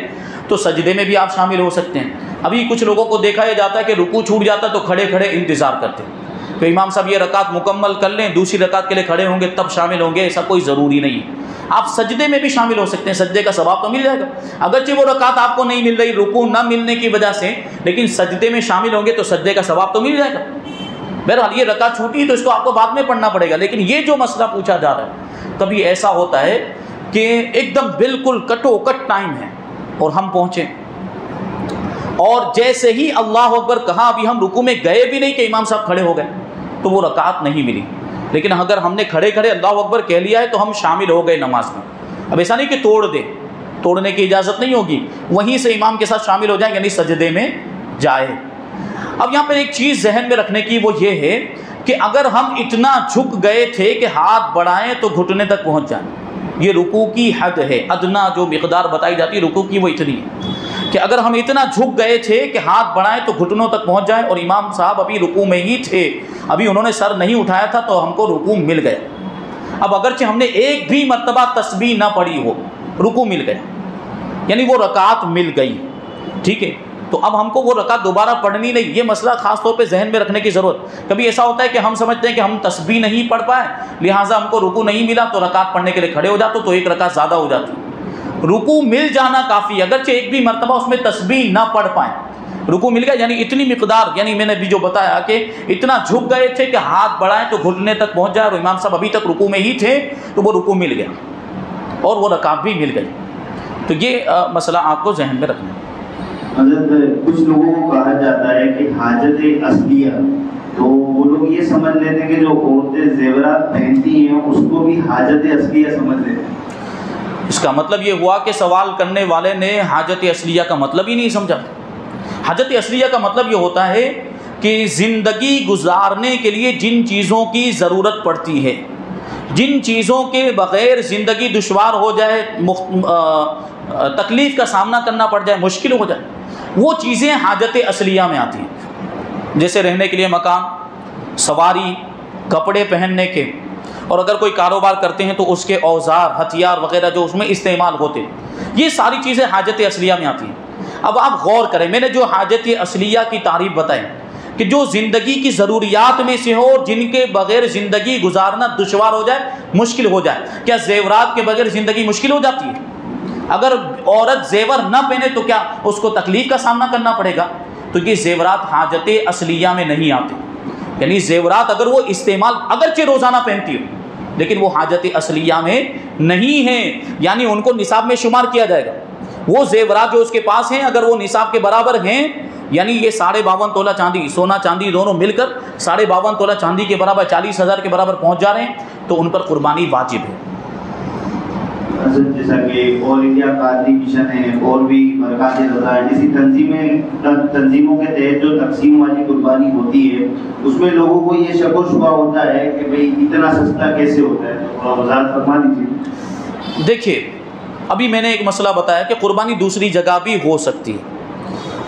तो सजदे में भी आप शामिल हो सकते हैं। अभी कुछ लोगों को देखा जाता है कि रुकू छूट जाता है तो खड़े खड़े इंतज़ार करते हैं तो इमाम साहब ये रकात मुकम्मल कर लें, दूसरी रकात के लिए खड़े होंगे तब शामिल होंगे, ऐसा कोई ज़रूरी नहीं है। आप सजदे में भी शामिल हो सकते हैं, सजदे का सवाब तो मिल जाएगा। अगरचे वो रकात आपको नहीं मिल रही रुकू ना मिलने की वजह से, लेकिन सजदे में शामिल होंगे तो सजदे का सवाब तो मिल जाएगा। बहरहाल ये रकात छूटी तो इसको आपको बाद में पढ़ना पड़ेगा। लेकिन ये जो मसला पूछा जा रहा है, कभी ऐसा होता है कि एकदम बिल्कुल कटोकट टाइम है और हम पहुँचे और जैसे ही अल्लाह अकबर कहा, अभी हम रुकू में गए भी नहीं कि इमाम साहब खड़े हो गए, तो वो रकात नहीं मिली। लेकिन अगर हमने खड़े खड़े अल्लाह अकबर कह लिया है तो हम शामिल हो गए नमाज में। अब ऐसा नहीं कि तोड़ दे, तोड़ने की इजाज़त नहीं होगी, वहीं से इमाम के साथ शामिल हो जाए, यानी सजदे में जाए। अब यहाँ पर एक चीज़ जहन में रखने की वो ये है कि अगर हम इतना झुक गए थे कि हाथ बढ़ाएं तो घुटने तक पहुँच जाए, ये रुकू की हद है, अदना जो मिक़दार बताई जाती है रुकू की वो इतनी है कि अगर हम इतना झुक गए थे कि हाथ बढ़ाएं तो घुटनों तक पहुंच जाए और इमाम साहब अभी रुकू में ही थे, अभी उन्होंने सर नहीं उठाया था तो हमको रुकू मिल गया। अब अगरचे हमने एक भी मर्तबा तस्बीह ना पढ़ी हो, रुकू मिल गया, यानी वो रकात मिल गई, ठीक है। तो अब हमको वो रकात दोबारा पढ़नी नहीं, ये मसला ख़ास तौर पे जहन में रखने की ज़रूरत। कभी ऐसा होता है कि हम समझते हैं कि हम तस्बीह नहीं पढ़ पाए, लिहाजा हमको रुकू नहीं मिला तो रकात पढ़ने के लिए खड़े हो जाते तो एक रकात ज़्यादा हो जाती। रुकू मिल जाना काफ़ी, अगरचे एक भी मर्तबा उसमें तस्बीह ना पढ़ पाए, रुकू मिल गया, यानी इतनी मिक़दार, यानी मैंने अभी जो बताया कि इतना झुक गए थे कि हाथ बढ़ाएं तो घुटने तक पहुंच जाए और इमाम साहब अभी तक रुकू में ही थे, तो वो रुकू मिल गया और वो रकात भी मिल गई। तो ये मसला आपको जहन में रखना है। हज़रत, कुछ लोगों को कहा जाता है कि हाजत असलिया, तो वो लोग ये समझ लेते हैं कि जो औरतें ज़ेवरात पहनती हैं उसको भी हाजत असलिया समझ लेते हैं। इसका मतलब ये हुआ कि सवाल करने वाले ने हाजत असलिया का मतलब ही नहीं समझा। हाजत असलिया का मतलब ये होता है कि ज़िंदगी गुजारने के लिए जिन चीज़ों की ज़रूरत पड़ती है, जिन चीज़ों के बग़ैर ज़िंदगी दुश्वार हो जाए, तकलीफ़ का सामना करना पड़ जाए, मुश्किल हो जाए, वो चीज़ें हाजत असलिया में आती हैं। जैसे रहने के लिए मकान, सवारी, कपड़े पहनने के, और अगर कोई कारोबार करते हैं तो उसके औजार हथियार वगैरह जो उसमें इस्तेमाल होते हैं, ये सारी चीज़ें हाजत असलिया में आती हैं। अब आप गौर करें, मैंने जो हाजत असलिया की तारीफ बताई कि जो ज़िंदगी की ज़रूरियात में से हो और जिनके बगैर ज़िंदगी गुजारना दुश्वार हो जाए, मुश्किल हो जाए। क्या ज़ेवरात के बगैर ज़िंदगी मुश्किल हो जाती है? अगर औरत जेवर न पहने तो क्या उसको तकलीफ़ का सामना करना पड़ेगा? तो ये जेवरात हाजत असलिया में नहीं आते। यानी जेवरात अगर वो इस्तेमाल अगरचे रोज़ाना पहनती हो लेकिन वो हाजत असलिया में नहीं है, यानी उनको निसाब में शुमार किया जाएगा। वो जेवरात जो उसके पास हैं अगर वो निसाब के बराबर हैं, यानी ये 52.5 तोला चांदी, सोना चांदी दोनों मिलकर 52.5 तोला चांदी के बराबर 40,000 के बराबर पहुँच जा रहे हैं, तो उन पर कुर्बानी वाजिब है। जैसा कि ऑल इंडिया कादरी मिशन है और भी मरकाज़ रज़ा है, इसी तंजीमों के तहत जो तकसीम वाली कुर्बानी होती है उसमें लोगों को ये शक व शुबा होता है कि भाई इतना सस्ता कैसे होता है, तो वज़ाहत फरमा दीजिए। देखिए, अभी मैंने एक मसला बताया कि कुर्बानी दूसरी जगह भी हो सकती है,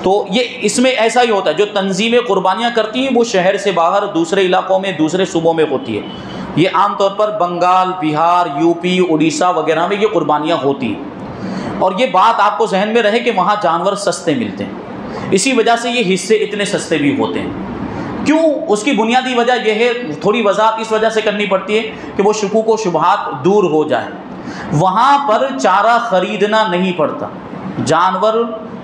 तो ये इसमें ऐसा ही होता है। जो तंजीमें कुर्बानियाँ करती हैं वो शहर से बाहर दूसरे इलाकों में, दूसरे सूबों में होती है। ये आमतौर पर बंगाल, बिहार, यूपी, उड़ीसा वगैरह में ये कुर्बानियाँ होती हैं। और ये बात आपको जहन में रहे कि वहाँ जानवर सस्ते मिलते हैं, इसी वजह से ये हिस्से इतने सस्ते भी होते हैं। क्यों? उसकी बुनियादी वजह यह है, थोड़ी वजाहत इस वजह से करनी पड़ती है कि वो शुकूक व शुबहात दूर हो जाए। वहाँ पर चारा ख़रीदना नहीं पड़ता, जानवर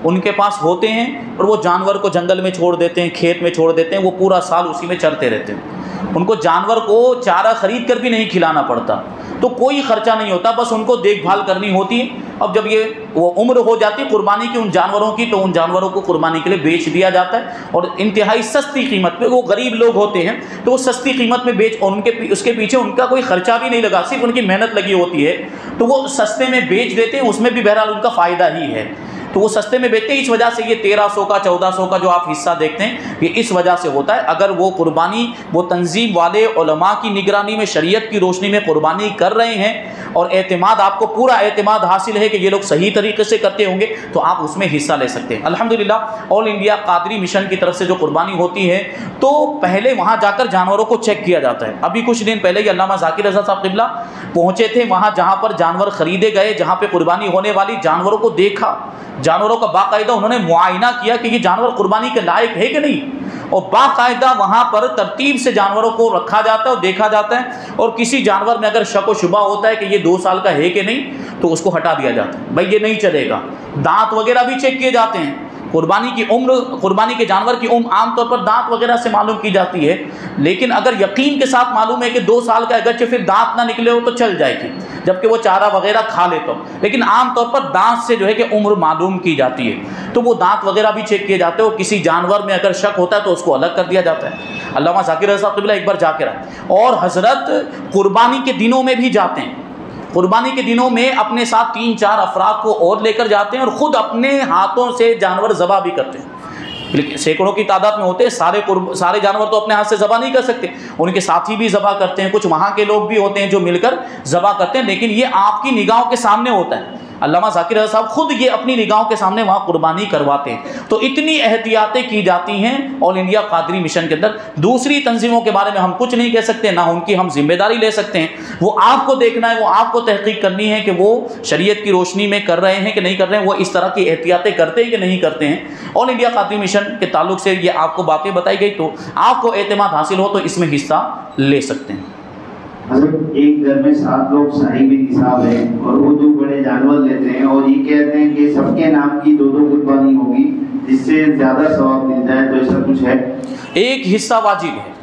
उनके पास होते हैं और वो जानवर को जंगल में छोड़ देते हैं, खेत में छोड़ देते हैं, वो पूरा साल उसी में चरते रहते हैं। उनको जानवर को चारा ख़रीद कर भी नहीं खिलाना पड़ता, तो कोई ख़र्चा नहीं होता, बस उनको देखभाल करनी होती है। अब जब ये वो उम्र हो जाती है कुर्बानी की उन जानवरों की, तो उन जानवरों को कुर्बानी के लिए बेच दिया जाता है और इंतहाई सस्ती कीमत पे। वो गरीब लोग होते हैं तो वो सस्ती कीमत में बेच, और उसके पीछे उनका कोई ख़र्चा भी नहीं लगा, सिर्फ उनकी मेहनत लगी होती है, तो वो सस्ते में बेच देते हैं। उसमें भी बहरहाल उनका फ़ायदा ही है, तो वो सस्ते में बेचते हैं। इस वजह से ये 1300 का 1400 का जो आप हिस्सा देखते हैं ये इस वजह से होता है। अगर वो कुर्बानी वो तंजीम वाले उलमा की निगरानी में, शरीयत की रोशनी में कुर्बानी कर रहे हैं और एतमाद, आपको पूरा एतमाद हासिल है कि ये लोग सही तरीके से करते होंगे, तो आप उसमें हिस्सा ले सकते हैं। अल्हम्दुलिल्लाह ऑल इंडिया कादरी मिशन की तरफ से जो कुर्बानी होती है तो पहले वहाँ जाकर जानवरों को चेक किया जाता है। अभी कुछ दिन पहले ही अल्लामा ज़ाकिर रज़ा साहब क़िबला पहुँचे थे वहाँ, जहाँ पर जानवर ख़रीदे गए, जहाँ पर कुर्बानी होने वाली, जानवरों को देखा, जानवरों का बाकायदा उन्होंने मुआयना किया कि ये जानवर कुर्बानी के लायक है कि नहीं, और बाकायदा वहाँ पर तरतीब से जानवरों को रखा जाता है और देखा जाता है। और किसी जानवर में अगर शक व शुबा होता है कि ये 2 साल का है कि नहीं, तो उसको हटा दिया जाता है, भाई ये नहीं चलेगा। दांत वगैरह भी चेक किए जाते हैं। कुर्बानी की उम्र, कुर्बानी के जानवर की उम्र आमतौर पर दांत वगैरह से मालूम की जाती है, लेकिन अगर यकीन के साथ मालूम है कि 2 साल का, अगरचे फिर दांत ना निकले हो तो चल जाएगी, जबकि वो चारा वगैरह खा लेता हो, लेकिन आमतौर पर दांत से जो है कि उम्र मालूम की जाती है। तो वो दांत वगैरह भी चेक किए जाते हैं, और किसी जानवर में अगर शक होता है तो उसको अलग कर दिया जाता है। अल्लामा ज़ाकिर रज़ा साहब क़िबला एक बार जाकर आए, और हज़रत कुर्बानी के दिनों में भी जाते हैं। कुर्बानी के दिनों में अपने साथ 3-4 अफराद को और लेकर जाते हैं और ख़ुद अपने हाथों से जानवर ज़बा भी करते हैं। लेकिन सैकड़ों की तादाद में होते हैं, सारे जानवर तो अपने हाथ से ज़बा नहीं कर सकते, उनके साथी भी ज़बा करते हैं, कुछ वहाँ के लोग भी होते हैं जो मिलकर ज़बा करते हैं, लेकिन ये आपकी निगाहों के सामने होता है। अल्लामा ज़ाकिर रज़ा साहब खुद ये अपनी निगाहों के सामने वहाँ कुर्बानी करवाते हैं। तो इतनी एहतियातें की जाती हैं ऑल इंडिया कादरी मिशन के अंदर। दूसरी तंजीमों के बारे में हम कुछ नहीं कह सकते, ना उनकी हम जिम्मेदारी ले सकते हैं। वो आपको देखना है, वो आपको तहकीक करनी है कि वो शरीयत की रोशनी में कर रहे हैं कि नहीं कर रहे हैं, वो इस तरह की एहतियातें करते हैं कि नहीं करते हैं। ऑल इंडिया कादरी मिशन के ताल्लुक से ये आपको बातें बताई गई, तो आपको एतमाद हासिल हो तो इसमें हिस्सा ले सकते हैं। एक घर में 7 लोग साहिब निसाब हैं और वो जो बड़े जानवर लेते हैं और ये कहते हैं कि सबके नाम की 2-2 कुर्बानी होगी जिससे ज़्यादा सवाब मिलता है, तो ऐसा कुछ है? एक हिस्सा वाजिब है।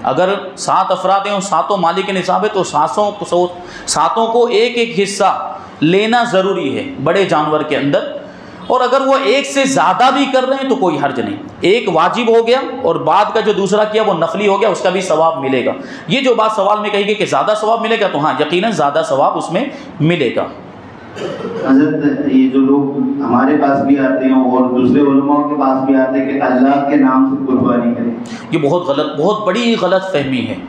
अगर 7 अफराद हैं और 7 मालिक निसाब है तो 7 को एक हिस्सा लेना ज़रूरी है बड़े जानवर के अंदर। और अगर वो एक से ज़्यादा भी कर रहे हैं तो कोई हर्ज नहीं, एक वाजिब हो गया और बाद का जो दूसरा किया वो नफली हो गया, उसका भी सवाब मिलेगा। ये जो बात सवाल में कही गई कि ज़्यादा सवाब मिलेगा, तो हाँ यकीनन ज़्यादा सवाब उसमें मिलेगा। हज़रत ये जो लोग हमारे पास भी आते हैं और दूसरे उलमाओं के पास भी आते हैं कि अल्लाह के नाम से कुर्बानी करें, ये बहुत बड़ी गलत फहमी है।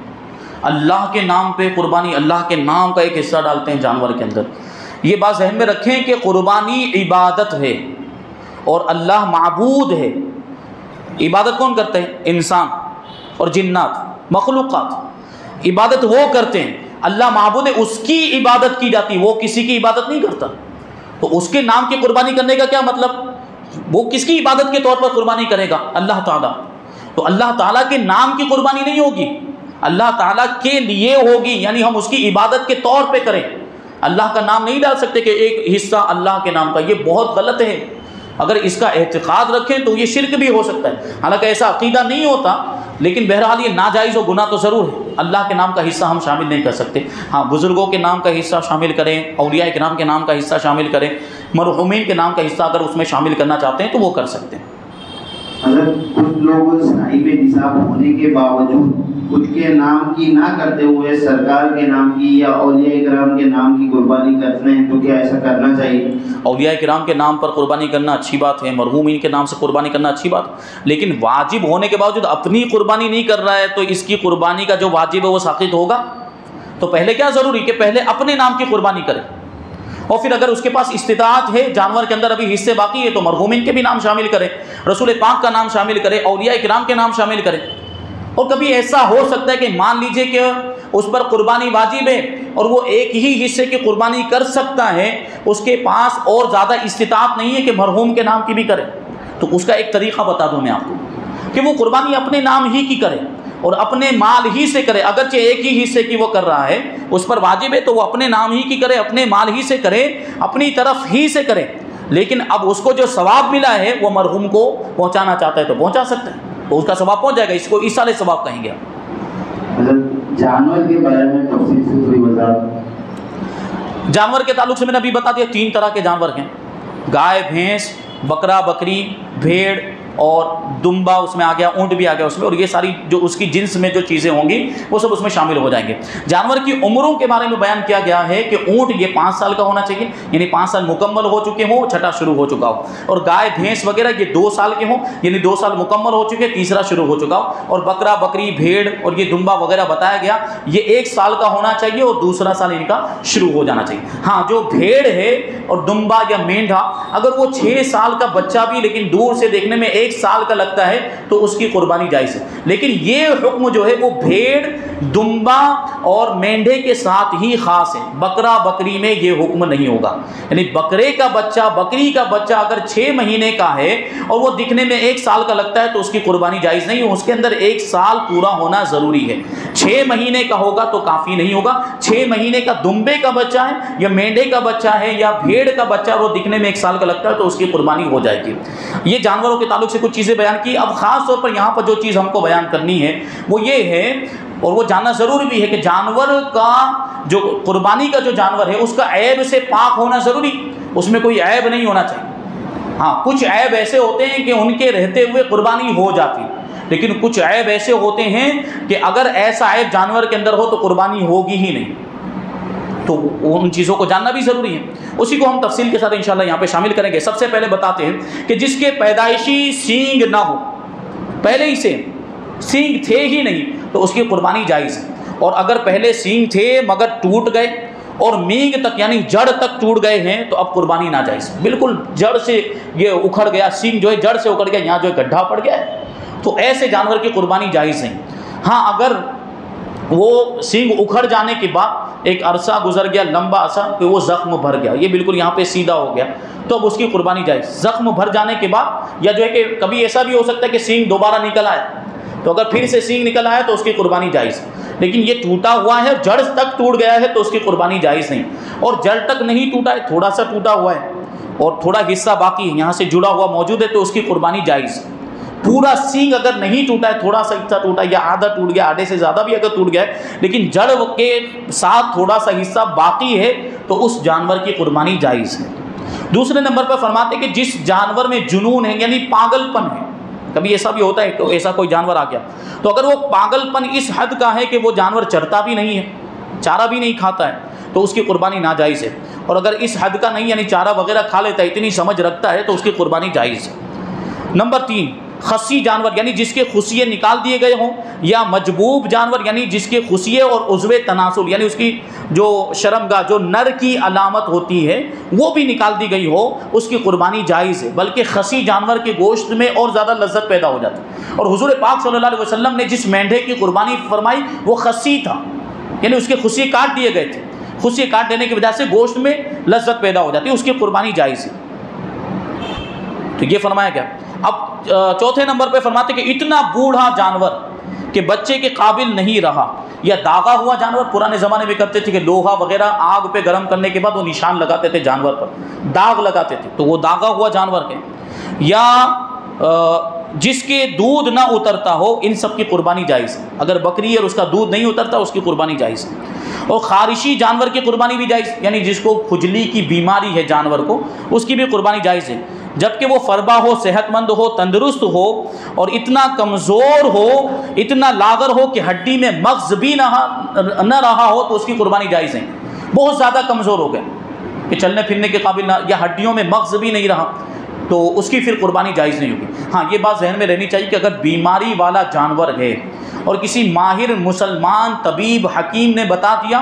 अल्लाह के नाम पे कुर्बानी, अल्लाह के नाम का एक हिस्सा डालते हैं जानवर के अंदर। ये बात ज़हन में रखें कि कुर्बानी इबादत है और अल्लाह माबूद है। इबादत कौन करते हैं? इंसान और जिन्नात, मखलूक़ात। इबादत वो करते हैं, अल्लाह माबूद है, उसकी इबादत की जाती है, वो किसी की इबादत नहीं करता। तो उसके नाम की कुर्बानी करने का क्या मतलब? वो किसकी इबादत के तौर पर कुर्बानी करेगा? अल्लाह ताला। तो अल्लाह ताला के नाम की कुर्बानी नहीं होगी, अल्लाह ताला के लिए होगी, यानी हम उसकी इबादत के तौर पे करें। अल्लाह का नाम नहीं डाल सकते कि एक हिस्सा अल्लाह के नाम का, ये बहुत गलत है। अगर इसका एहतिकाद रखें तो ये शिरक भी हो सकता है। हालांकि ऐसा अकीदा नहीं होता, लेकिन बहरहाल ये नाजायज़ और गुनाह तो ज़रूर है। अल्लाह के नाम का हिस्सा हम शामिल नहीं कर सकते। हाँ, बुज़ुर्गों के नाम का हिस्सा शामिल करें, औलिया किराम के नाम का हिस्सा शामिल करें, मरहूमीन के नाम का हिस्सा अगर उसमें शामिल करना चाहते हैं तो वो कर सकते हैं। अगर कुछ लोग साहिब निसाब होने के बावजूद खुद के नाम की ना करते हुए सरकार के नाम की या औलिया किराम के नाम की कुर्बानी करते हैं, तो क्या ऐसा करना चाहिए? औलिया किराम के नाम पर कुर्बानी करना अच्छी बात है, मरहूमीन के नाम से कुर्बानी करना अच्छी बात है, लेकिन वाजिब होने के बावजूद अपनी कुर्बानी नहीं कर रहा है तो इसकी कुर्बानी का जो वाजिब है वो साक़ित होगा। तो पहले क्या ज़रूरी कि पहले अपने नाम की कुर्बानी करे, और फिर अगर उसके पास इस्तिताअत है, जानवर के अंदर अभी हिस्से बाकी है, तो मरहूमीन के भी नाम शामिल करें, रसूल पाक का नाम शामिल करें, औलिया किराम के नाम शामिल करें। और कभी ऐसा हो सकता है कि मान लीजिए कि उस पर कुर्बानी वाजिब है और वो एक ही हिस्से की कुर्बानी कर सकता है, उसके पास और ज़्यादा इस्तिताअत नहीं है कि मरहूम के नाम की भी करे, तो उसका एक तरीक़ा बता दूँ मैं आपको कि वो कुर्बानी अपने नाम ही की करे और अपने माल ही से करे। अगरचे एक ही हिस्से की वो कर रहा है, उस पर वाजिब है, तो वो अपने नाम ही की करे, अपने माल ही से करे, अपनी तरफ ही से करे। लेकिन अब उसको जो सवाब मिला है वो मरहूम को पहुंचाना चाहता है तो पहुंचा सकता है, तो उसका सवाब पहुंच जाएगा। इसको इसाले सवाब कहेंगे। जानवर के बारे में तफसील से थोड़ी बता। जानवर के ताल्लुक से मैंने अभी बता दिया, 3 तरह के जानवर हैं, गाय, भैंस, बकरा, बकरी, भेड़ और दुम्बा उसमें आ गया, ऊँट भी आ गया उसमें, और ये सारी जो उसकी जिन्स में जो चीज़ें होंगी वो सब उसमें शामिल हो जाएंगे। जानवर की उम्रों के बारे में बयान किया गया है कि ऊँट ये 5 साल का होना चाहिए, यानी 5 साल मुकम्मल हो चुके हों, छठा शुरू हो चुका हो, और गाय भैंस वगैरह ये 2 साल के हों, यानी 2 साल मुकम्मल हो चुके, तीसरा शुरू हो चुका हो, और बकरा, बकरी, भेड़ और ये दुम्बा वगैरह बताया गया ये 1 साल का होना चाहिए और दूसरा साल इनका शुरू हो जाना चाहिए। हाँ, जो भेड़ है और दुम्बा या मेंढा अगर वो 6 साल का बच्चा भी लेकिन दूर से देखने में 1 साल का लगता है तो उसकी कुर्बानी जायज़ है। लेकिन ये हुक्म जो है वो भेड़, दुम्बा और मेंढे के साथ ही खास है, बकरा बकरी में ये हुक्म नहीं होगा। यानी बकरे का बच्चा, बकरी का बच्चा अगर 6 महीने का है और वो दिखने में 1 साल का लगता है तो उसकी कुर्बानी जायज़ नहीं है, उसके अंदर 1 साल पूरा होना ज़रूरी है। 6 महीने का होगा तो काफ़ी नहीं होगा। 6 महीने का दुम्बे का बच्चा है या मेंढे का बच्चा है या भेड़ का बच्चा, वो दिखने में 1 साल का लगता है तो उसकी कुर्बानी हो जाएगी। ये जानवरों के ताल्लुक से कुछ चीज़ें बयान की। अब ख़ास तौर पर यहाँ पर जो चीज़ हमको बयान करनी है वो ये है, और वो जानना ज़रूरी भी है कि जानवर का जो कुर्बानी का जो जानवर है उसका ऐब से पाक होना ज़रूरी, उसमें कोई ऐब नहीं होना चाहिए। हाँ, कुछ ऐब ऐसे होते हैं कि उनके रहते हुए कुर्बानी हो जाती, लेकिन कुछ ऐब ऐसे होते हैं कि अगर ऐसा ऐब जानवर के अंदर हो तो कुर्बानी होगी ही नहीं, तो उन चीज़ों को जानना भी ज़रूरी है। उसी को हम तफसील के साथ इंशाल्लाह यहाँ पे शामिल करेंगे। सबसे पहले बताते हैं कि जिसके पैदाइशी सींग ना हो, पहले ही से सींग थे ही नहीं, तो उसकी कुर्बानी जायज़ है। और अगर पहले सींग थे मगर टूट गए और मींग तक यानी जड़ तक टूट गए हैं तो अब कुर्बानी ना जायज़। बिल्कुल जड़ से ये उखड़ गया, सींग जो है जड़ से उखड़ गया, यहाँ जो है गड्ढा पड़ गया है, तो ऐसे जानवर की कुर्बानी जायज़ नहीं। हाँ, अगर वो सींग उखड़ जाने के बाद एक अरसा गुजर गया, लंबा अरसा, कि वो ज़ख्म भर गया, ये बिल्कुल यहाँ पे सीधा हो गया, तो अब उसकी कुर्बानी जायज़। ज़ख्म भर जाने के बाद, या जो है कि कभी ऐसा भी हो सकता है कि सींग दोबारा निकल आए, तो अगर फिर से सींग निकल आया तो उसकी कुर्बानी जायज़। लेकिन ये टूटा हुआ है, जड़ तक टूट गया है तो उसकी कुर्बानी जायज़ नहीं। और जड़ तक नहीं टूटा है, थोड़ा सा टूटा हुआ है और थोड़ा हिस्सा बाकी है, यहाँ से जुड़ा हुआ मौजूद है, तो उसकी कुर्बानी जायज़। पूरा सींग अगर नहीं टूटा है, थोड़ा सा हिस्सा टूटा या आधा टूट गया, आधे से ज़्यादा भी अगर टूट गया है, लेकिन जड़ के साथ थोड़ा सा हिस्सा बाकी है, तो उस जानवर की कुर्बानी जायज़ है। दूसरे नंबर पर फरमाते हैं कि जिस जानवर में जुनून है यानी पागलपन है, कभी ऐसा भी होता है कि ऐसा कोई जानवर आ गया, तो अगर वो पागलपन इस हद का है कि वो जानवर चरता भी नहीं है, चारा भी नहीं खाता है, तो उसकी कुर्बानी नाजायज़ है। और अगर इस हद का नहीं यानी चारा वगैरह खा लेता है, इतनी समझ रखता है, तो उसकी कुर्बानी जायज़ है। नंबर 3, खसी जानवर यानी जिसके खुशिये निकाल दिए गए हों, या मजबूब जानवर यानी जिसके खुशिये और उज़्वे तनासुल यानी उसकी जो शर्मगाह जो नर की अलामत होती है वो भी निकाल दी गई हो, उसकी कुर्बानी जायज़ है। बल्कि खसी जानवर के गोश्त में और ज़्यादा लज्जत पैदा हो जाती है। और हुज़ूर पाक सल्लल्लाहु अलैहि वसल्लम ने जिस मेंढे की कुर्बानी फरमाई वो खसी था, यानी उसके खुशिये काट दिए गए थे। खुशिये काट देने की वजह से गोश्त में लज्जत पैदा हो जाती है, उसकी कुर्बानी जायज़ है। तो ये फरमाया गया। अब चौथे नंबर पे फरमाते कि इतना बूढ़ा जानवर कि बच्चे के काबिल नहीं रहा, या दागा हुआ जानवर, पुराने ज़माने में करते थे कि लोहा वगैरह आग पे गर्म करने के बाद वो निशान लगाते थे जानवर पर, दाग लगाते थे, तो वो दागा हुआ जानवर है, या जिसके दूध ना उतरता हो, इन सब की कुर्बानी जायज़ है। अगर बकरी और उसका दूध नहीं उतरता उसकी कुर्बानी जायज़ है। और खारिशी जानवर की कुर्बानी भी जायज़, यानी जिसको खुजली की बीमारी है जानवर को, उसकी भी कुर्बानी जायज़ है। जबकि वो फरबा हो, सेहतमंद हो, तंदुरुस्त हो और इतना कमज़ोर हो, इतना लागर हो कि हड्डी में मग़ज़ भी न रहा हो, तो उसकी कुर्बानी जायज़ है। बहुत ज़्यादा कमज़ोर हो गए कि चलने फिरने के काबिल ना, या हड्डियों में मग़ज़ भी नहीं रहा, तो उसकी फिर कुर्बानी जायज़ नहीं होगी। हाँ, ये बात जहन में रहनी चाहिए कि अगर बीमारी वाला जानवर है और किसी माहिर मुसलमान तबीब हकीम ने बता दिया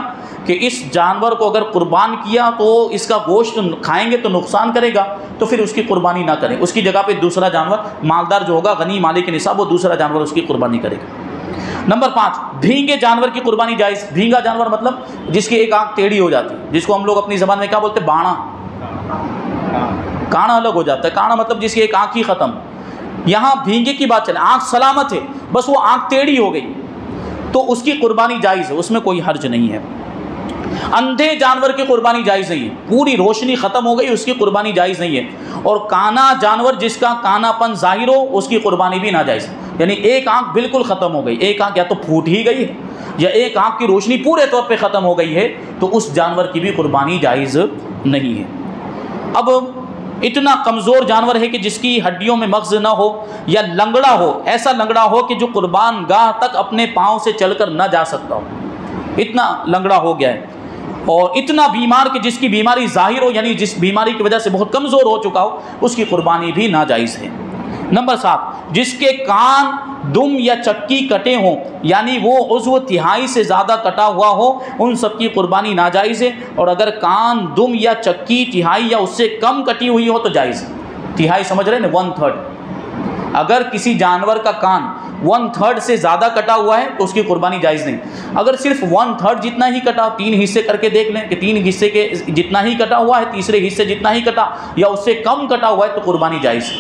कि इस जानवर को अगर कुर्बान किया तो इसका गोश्त खाएंगे तो नुकसान करेगा, तो फिर उसकी कुर्बानी ना करें, उसकी जगह पे दूसरा जानवर मालदार जो होगा, गनी मालिक निसाब, वो दूसरा जानवर उसकी कुर्बानी करेगा। नंबर 5, भींगे जानवर की कुर्बानी जायज़। भींगा जानवर मतलब जिसकी एक आँख टेढ़ी हो जाती है, जिसको हम लोग अपनी ज़बान में क्या बोलते हैं, बाणा। काना अलग हो जाता है, काना मतलब जिसकी एक आँख ही ख़त्म। यहाँ भींगे की बात चले, आँख सलामत है, बस वो आँख टेढ़ी हो गई, तो उसकी कुर्बानी जायज़ है, उसमें कोई हर्ज नहीं है। अंधे जानवर की कुर्बानी जायज़ नहीं है, पूरी रोशनी ख़त्म हो गई, उसकी कुर्बानी जायज़ नहीं है। और काना जानवर जिसका कानापन ज़ाहिर हो, उसकी कुर्बानी भी नाजायज़ है। यानी एक आँख बिल्कुल ख़त्म हो गई, एक आँख या तो फूट ही गई है या एक आँख की रोशनी पूरे तौर पे ख़त्म हो गई है, तो उस जानवर की भी कुर्बानी जायज़ नहीं है। अब इतना कमज़ोर जानवर है कि जिसकी हड्डियों में मग़ज़ ना हो, या लंगड़ा हो, ऐसा लंगड़ा हो कि जो कुर्बान गाह तक अपने पाँव से चलकर ना जा सकता हो, इतना लंगड़ा हो गया है। और इतना बीमार कि जिसकी बीमारी ज़ाहिर हो, यानी जिस बीमारी की वजह से बहुत कमज़ोर हो चुका हो, उसकी कुर्बानी भी नाजायज़ है। नंबर 7, जिसके कान, दुम या चक्की कटे हों, यानी वो उज़्व तिहाई से ज़्यादा कटा हुआ हो, उन सब की कुर्बानी नाजायज़ है। और अगर कान, दुम या चक्की तिहाई या उससे कम कटी हुई हो तो जायज़ है। तिहाई समझ रहे हैं ना, 1/3। अगर किसी जानवर का कान 1/3 से ज़्यादा कटा हुआ है तो उसकी कुर्बानी जायज़ नहीं। अगर सिर्फ 1/3 जितना ही कटा, 3 हिस्से करके देख लें कि 3 हिस्से के जितना ही कटा हुआ है, तीसरे हिस्से जितना ही कटा या उससे कम कटा हुआ है, तो कुर्बानी जायज़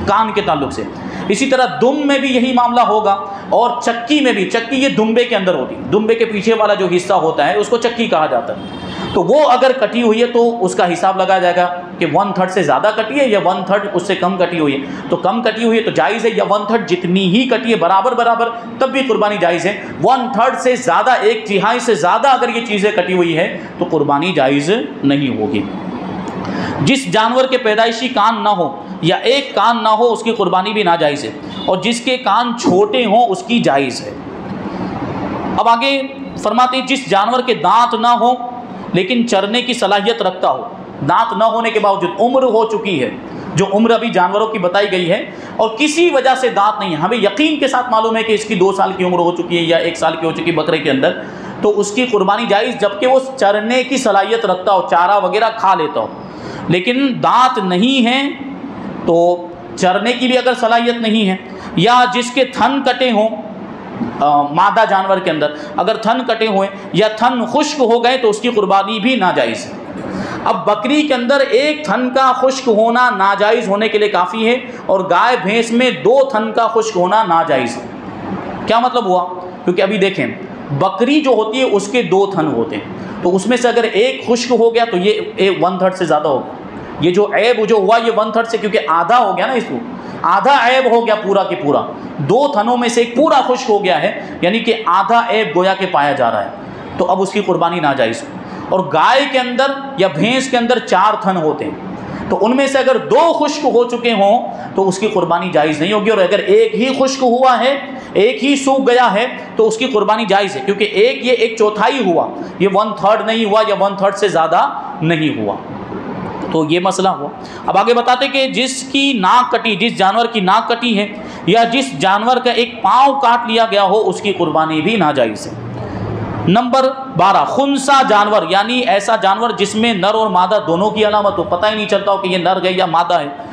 कान के ताल्लुक से। इसी तरह दुम में भी यही मामला होगा, और चक्की में भी। चक्की ये दुम्बे के अंदर होती है, दुम्बे के पीछे वाला जो हिस्सा होता है उसको चक्की कहा जाता है। तो वो अगर कटी हुई है तो उसका हिसाब लगाया जाएगा कि 1/3 से ज़्यादा कटी है या 1/3 उससे कम कटी हुई है। तो कम कटी हुई है तो जायज़ है, या 1/3 जितनी ही कटी है बराबर बराबर, तब भी कुर्बानी जायज़ है। 1/3 से ज़्यादा, 1/3 से ज़्यादा अगर ये चीज़ें कटी हुई है तो कुर्बानी जायज़ नहीं होगी। जिस जानवर के पैदाइशी कान ना हो या एक कान ना हो, उसकी कुर्बानी भी नाजायज़ है। और जिसके कान छोटे हों उसकी जायज़ है। अब आगे फरमाते हैं, जिस जानवर के दांत ना हो लेकिन चरने की सलाहियत रखता हो, दांत न होने के बावजूद उम्र हो चुकी है, जो उम्र अभी जानवरों की बताई गई है, और किसी वजह से दांत नहीं है, हमें यकीन के साथ मालूम है कि इसकी 2 साल की उम्र हो चुकी है या 1 साल की हो चुकी है बकरे के अंदर, तो उसकी कुर्बानी जायज़, जबकि वो चरने की सलाहियत रखता हो, चारा वगैरह खा लेता हो। लेकिन दांत नहीं है तो चरने की भी अगर सलाहियत नहीं है, या जिसके थन कटे हों, मादा जानवर के अंदर अगर थन कटे हुए या थन खुश्क हो गए तो उसकी कुर्बानी भी नाजायज़ है। अब बकरी के अंदर एक थन का खुश्क होना नाजायज़ होने के लिए काफ़ी है, और गाय भैंस में 2 थन का खुश्क होना नाजायज़ है। क्या मतलब हुआ? क्योंकि अभी देखें, बकरी जो होती है उसके 2 थन होते हैं, तो उसमें से अगर एक खुश्क हो गया तो ये 1/3 से ज़्यादा होगा। ये जो ऐब जो हुआ ये 1/3 से, क्योंकि आधा हो गया ना, इसको आधा ऐब हो गया पूरा के पूरा, 2 थनों में से एक पूरा खुश्क हो गया है, यानी कि आधा ऐब गोया के पाया जा रहा है, तो अब उसकी कुर्बानी नाजायज़। और गाय के अंदर या भैंस के अंदर 4 थन होते हैं, तो उनमें से अगर 2 खुश्क हो चुके हों तो उसकी कुर्बानी जायज़ नहीं होगी। और अगर एक ही खुश्क हुआ है, एक ही सूख गया है, तो उसकी कुर्बानी जायज़ है, क्योंकि ये 1/4 हुआ, ये 1/3 नहीं हुआ या 1/3 से ज़्यादा नहीं हुआ। तो ये मसला हुआ। अब आगे बताते कि जिसकी नाक कटी, जिस जानवर की नाक कटी है या जिस जानवर का एक पाँव काट लिया गया हो उसकी कुर्बानी भी नाजायज़ है। नंबर 12, खुनसा जानवर, यानी ऐसा जानवर जिसमें नर और मादा दोनों की अलामत हो, पता ही नहीं चलता हो कि ये नर है या मादा है।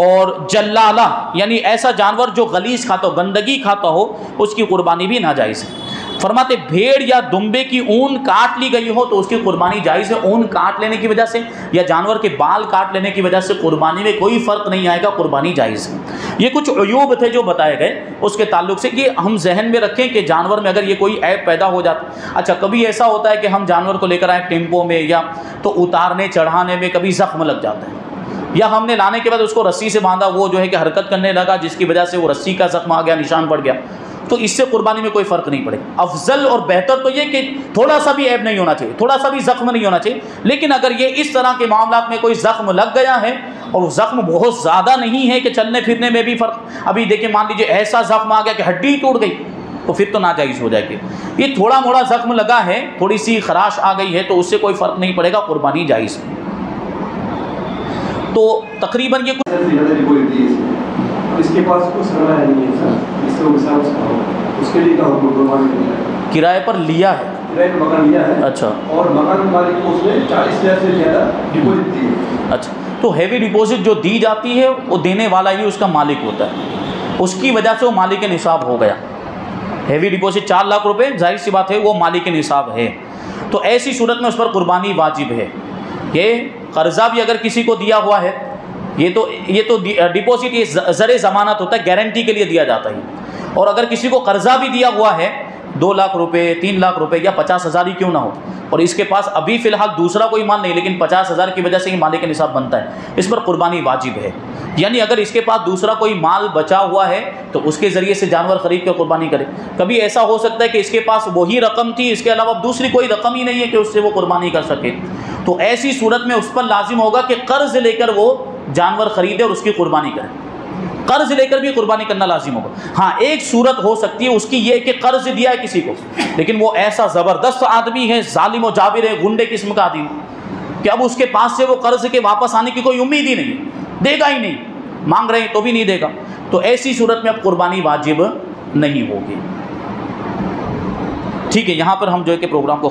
और जल्लाला, यानी ऐसा जानवर जो गलीज खाता हो, गंदगी खाता हो, उसकी कुर्बानी भी नाजायज़ है। फरमाते भेड़ या दुम्बे की ऊन काट ली गई हो तो उसकी कुर्बानी जायज़ है। ऊन काट लेने की वजह से या जानवर के बाल काट लेने की वजह से कुर्बानी में कोई फ़र्क नहीं आएगा, कुर्बानी जायज़ है। ये कुछ अयूब थे जो बताए गए उसके ताल्लुक से, कि हम जहन में रखें कि जानवर में अगर ये कोई ऐब पैदा हो जाता। अच्छा, कभी ऐसा होता है कि हम जानवर को लेकर आए टेम्पो में या तो उतारने चढ़ाने में कभी ज़ख्म लग जाता है, या हमने लाने के बाद उसको रस्सी से बांधा, वो जो है कि हरकत करने लगा जिसकी वजह से वो रस्सी का ज़ख्म आ गया, निशान पड़ गया, तो इससे कुर्बानी में कोई फ़र्क नहीं पड़ेगा। अफजल और बेहतर तो ये कि थोड़ा सा भी ऐब नहीं होना चाहिए, थोड़ा सा भी ज़ख्म नहीं होना चाहिए। लेकिन अगर ये इस तरह के मामलात में कोई ज़ख्म लग गया है और वो ज़ख्म बहुत ज़्यादा नहीं है कि चलने फिरने में भी फ़र्क, अभी देखिए मान लीजिए ऐसा ज़ख्म आ गया कि हड्डी टूट गई, तो फिर तो नाजायज़ हो जाएगी। ये थोड़ा मोड़ा ज़ख्म लगा है, थोड़ी सी खराश आ गई है, तो उससे कोई फ़र्क नहीं पड़ेगा, कुर्बानी जायज़ है। तो तकरीबन ये इसके पास कुछ समय नहीं है सर, इससे उसके लिए किराए पर लिया है, किराए पर मकान लिया है। अच्छा, और मकान मालिक को उसने 40,000 से ज़्यादा डिपॉजिट दी है। अच्छा, तो हैवी डिपॉजिट जो दी जाती है वो देने वाला ही उसका मालिक होता है, उसकी वजह से वो मालिक निसाब हो गया। हैवी डिपॉजिट 4 लाख रुपए, जाहिर सी बात है वो मालिक निसाब है, तो ऐसी सूरत में उस पर कुर्बानी वाजिब है। ये कर्जा भी अगर किसी को दिया हुआ है, ये तो डिपॉजिट ये ज़र ज़मानत होता है, गारंटी के लिए दिया जाता है। और अगर किसी को कर्जा भी दिया हुआ है 2 लाख रुपए, 3 लाख रुपए या 50,000 ही क्यों ना हो, और इसके पास अभी फ़िलहाल दूसरा कोई माल नहीं, लेकिन 50,000 की वजह से ही मालिक निसाब बनता है, इस पर कुर्बानी वाजिब है। यानी अगर इसके पास दूसरा कोई माल बचा हुआ है तो उसके ज़रिए से जानवर ख़रीद कर कुर्बानी करे। कभी ऐसा हो सकता है कि इसके पास वही रकम थी, इसके अलावा दूसरी कोई रकम ही नहीं है कि उससे वो कुर्बानी कर सके, तो ऐसी सूरत में उस पर लाजिम होगा कि कर्ज़ लेकर वो जानवर ख़रीदे और उसकी कुर्बानी करे। कर्ज़ लेकर भी कुर्बानी करना लाजिम होगा। हाँ, एक सूरत हो सकती है उसकी ये कि कर्ज़ दिया है किसी को, लेकिन वो ऐसा ज़बरदस्त आदमी है, जालिम और जाबिर है, गुंडे किस्म का आदमी, कि अब उसके पास से वो कर्ज़ के वापस आने की कोई उम्मीद ही नहीं है, देगा ही नहीं, मांग रहे हैं तो भी नहीं देगा, तो ऐसी सूरत में अब कुर्बानी वाजिब नहीं होगी। ठीक है, यहाँ पर हम जो है कि प्रोग्राम को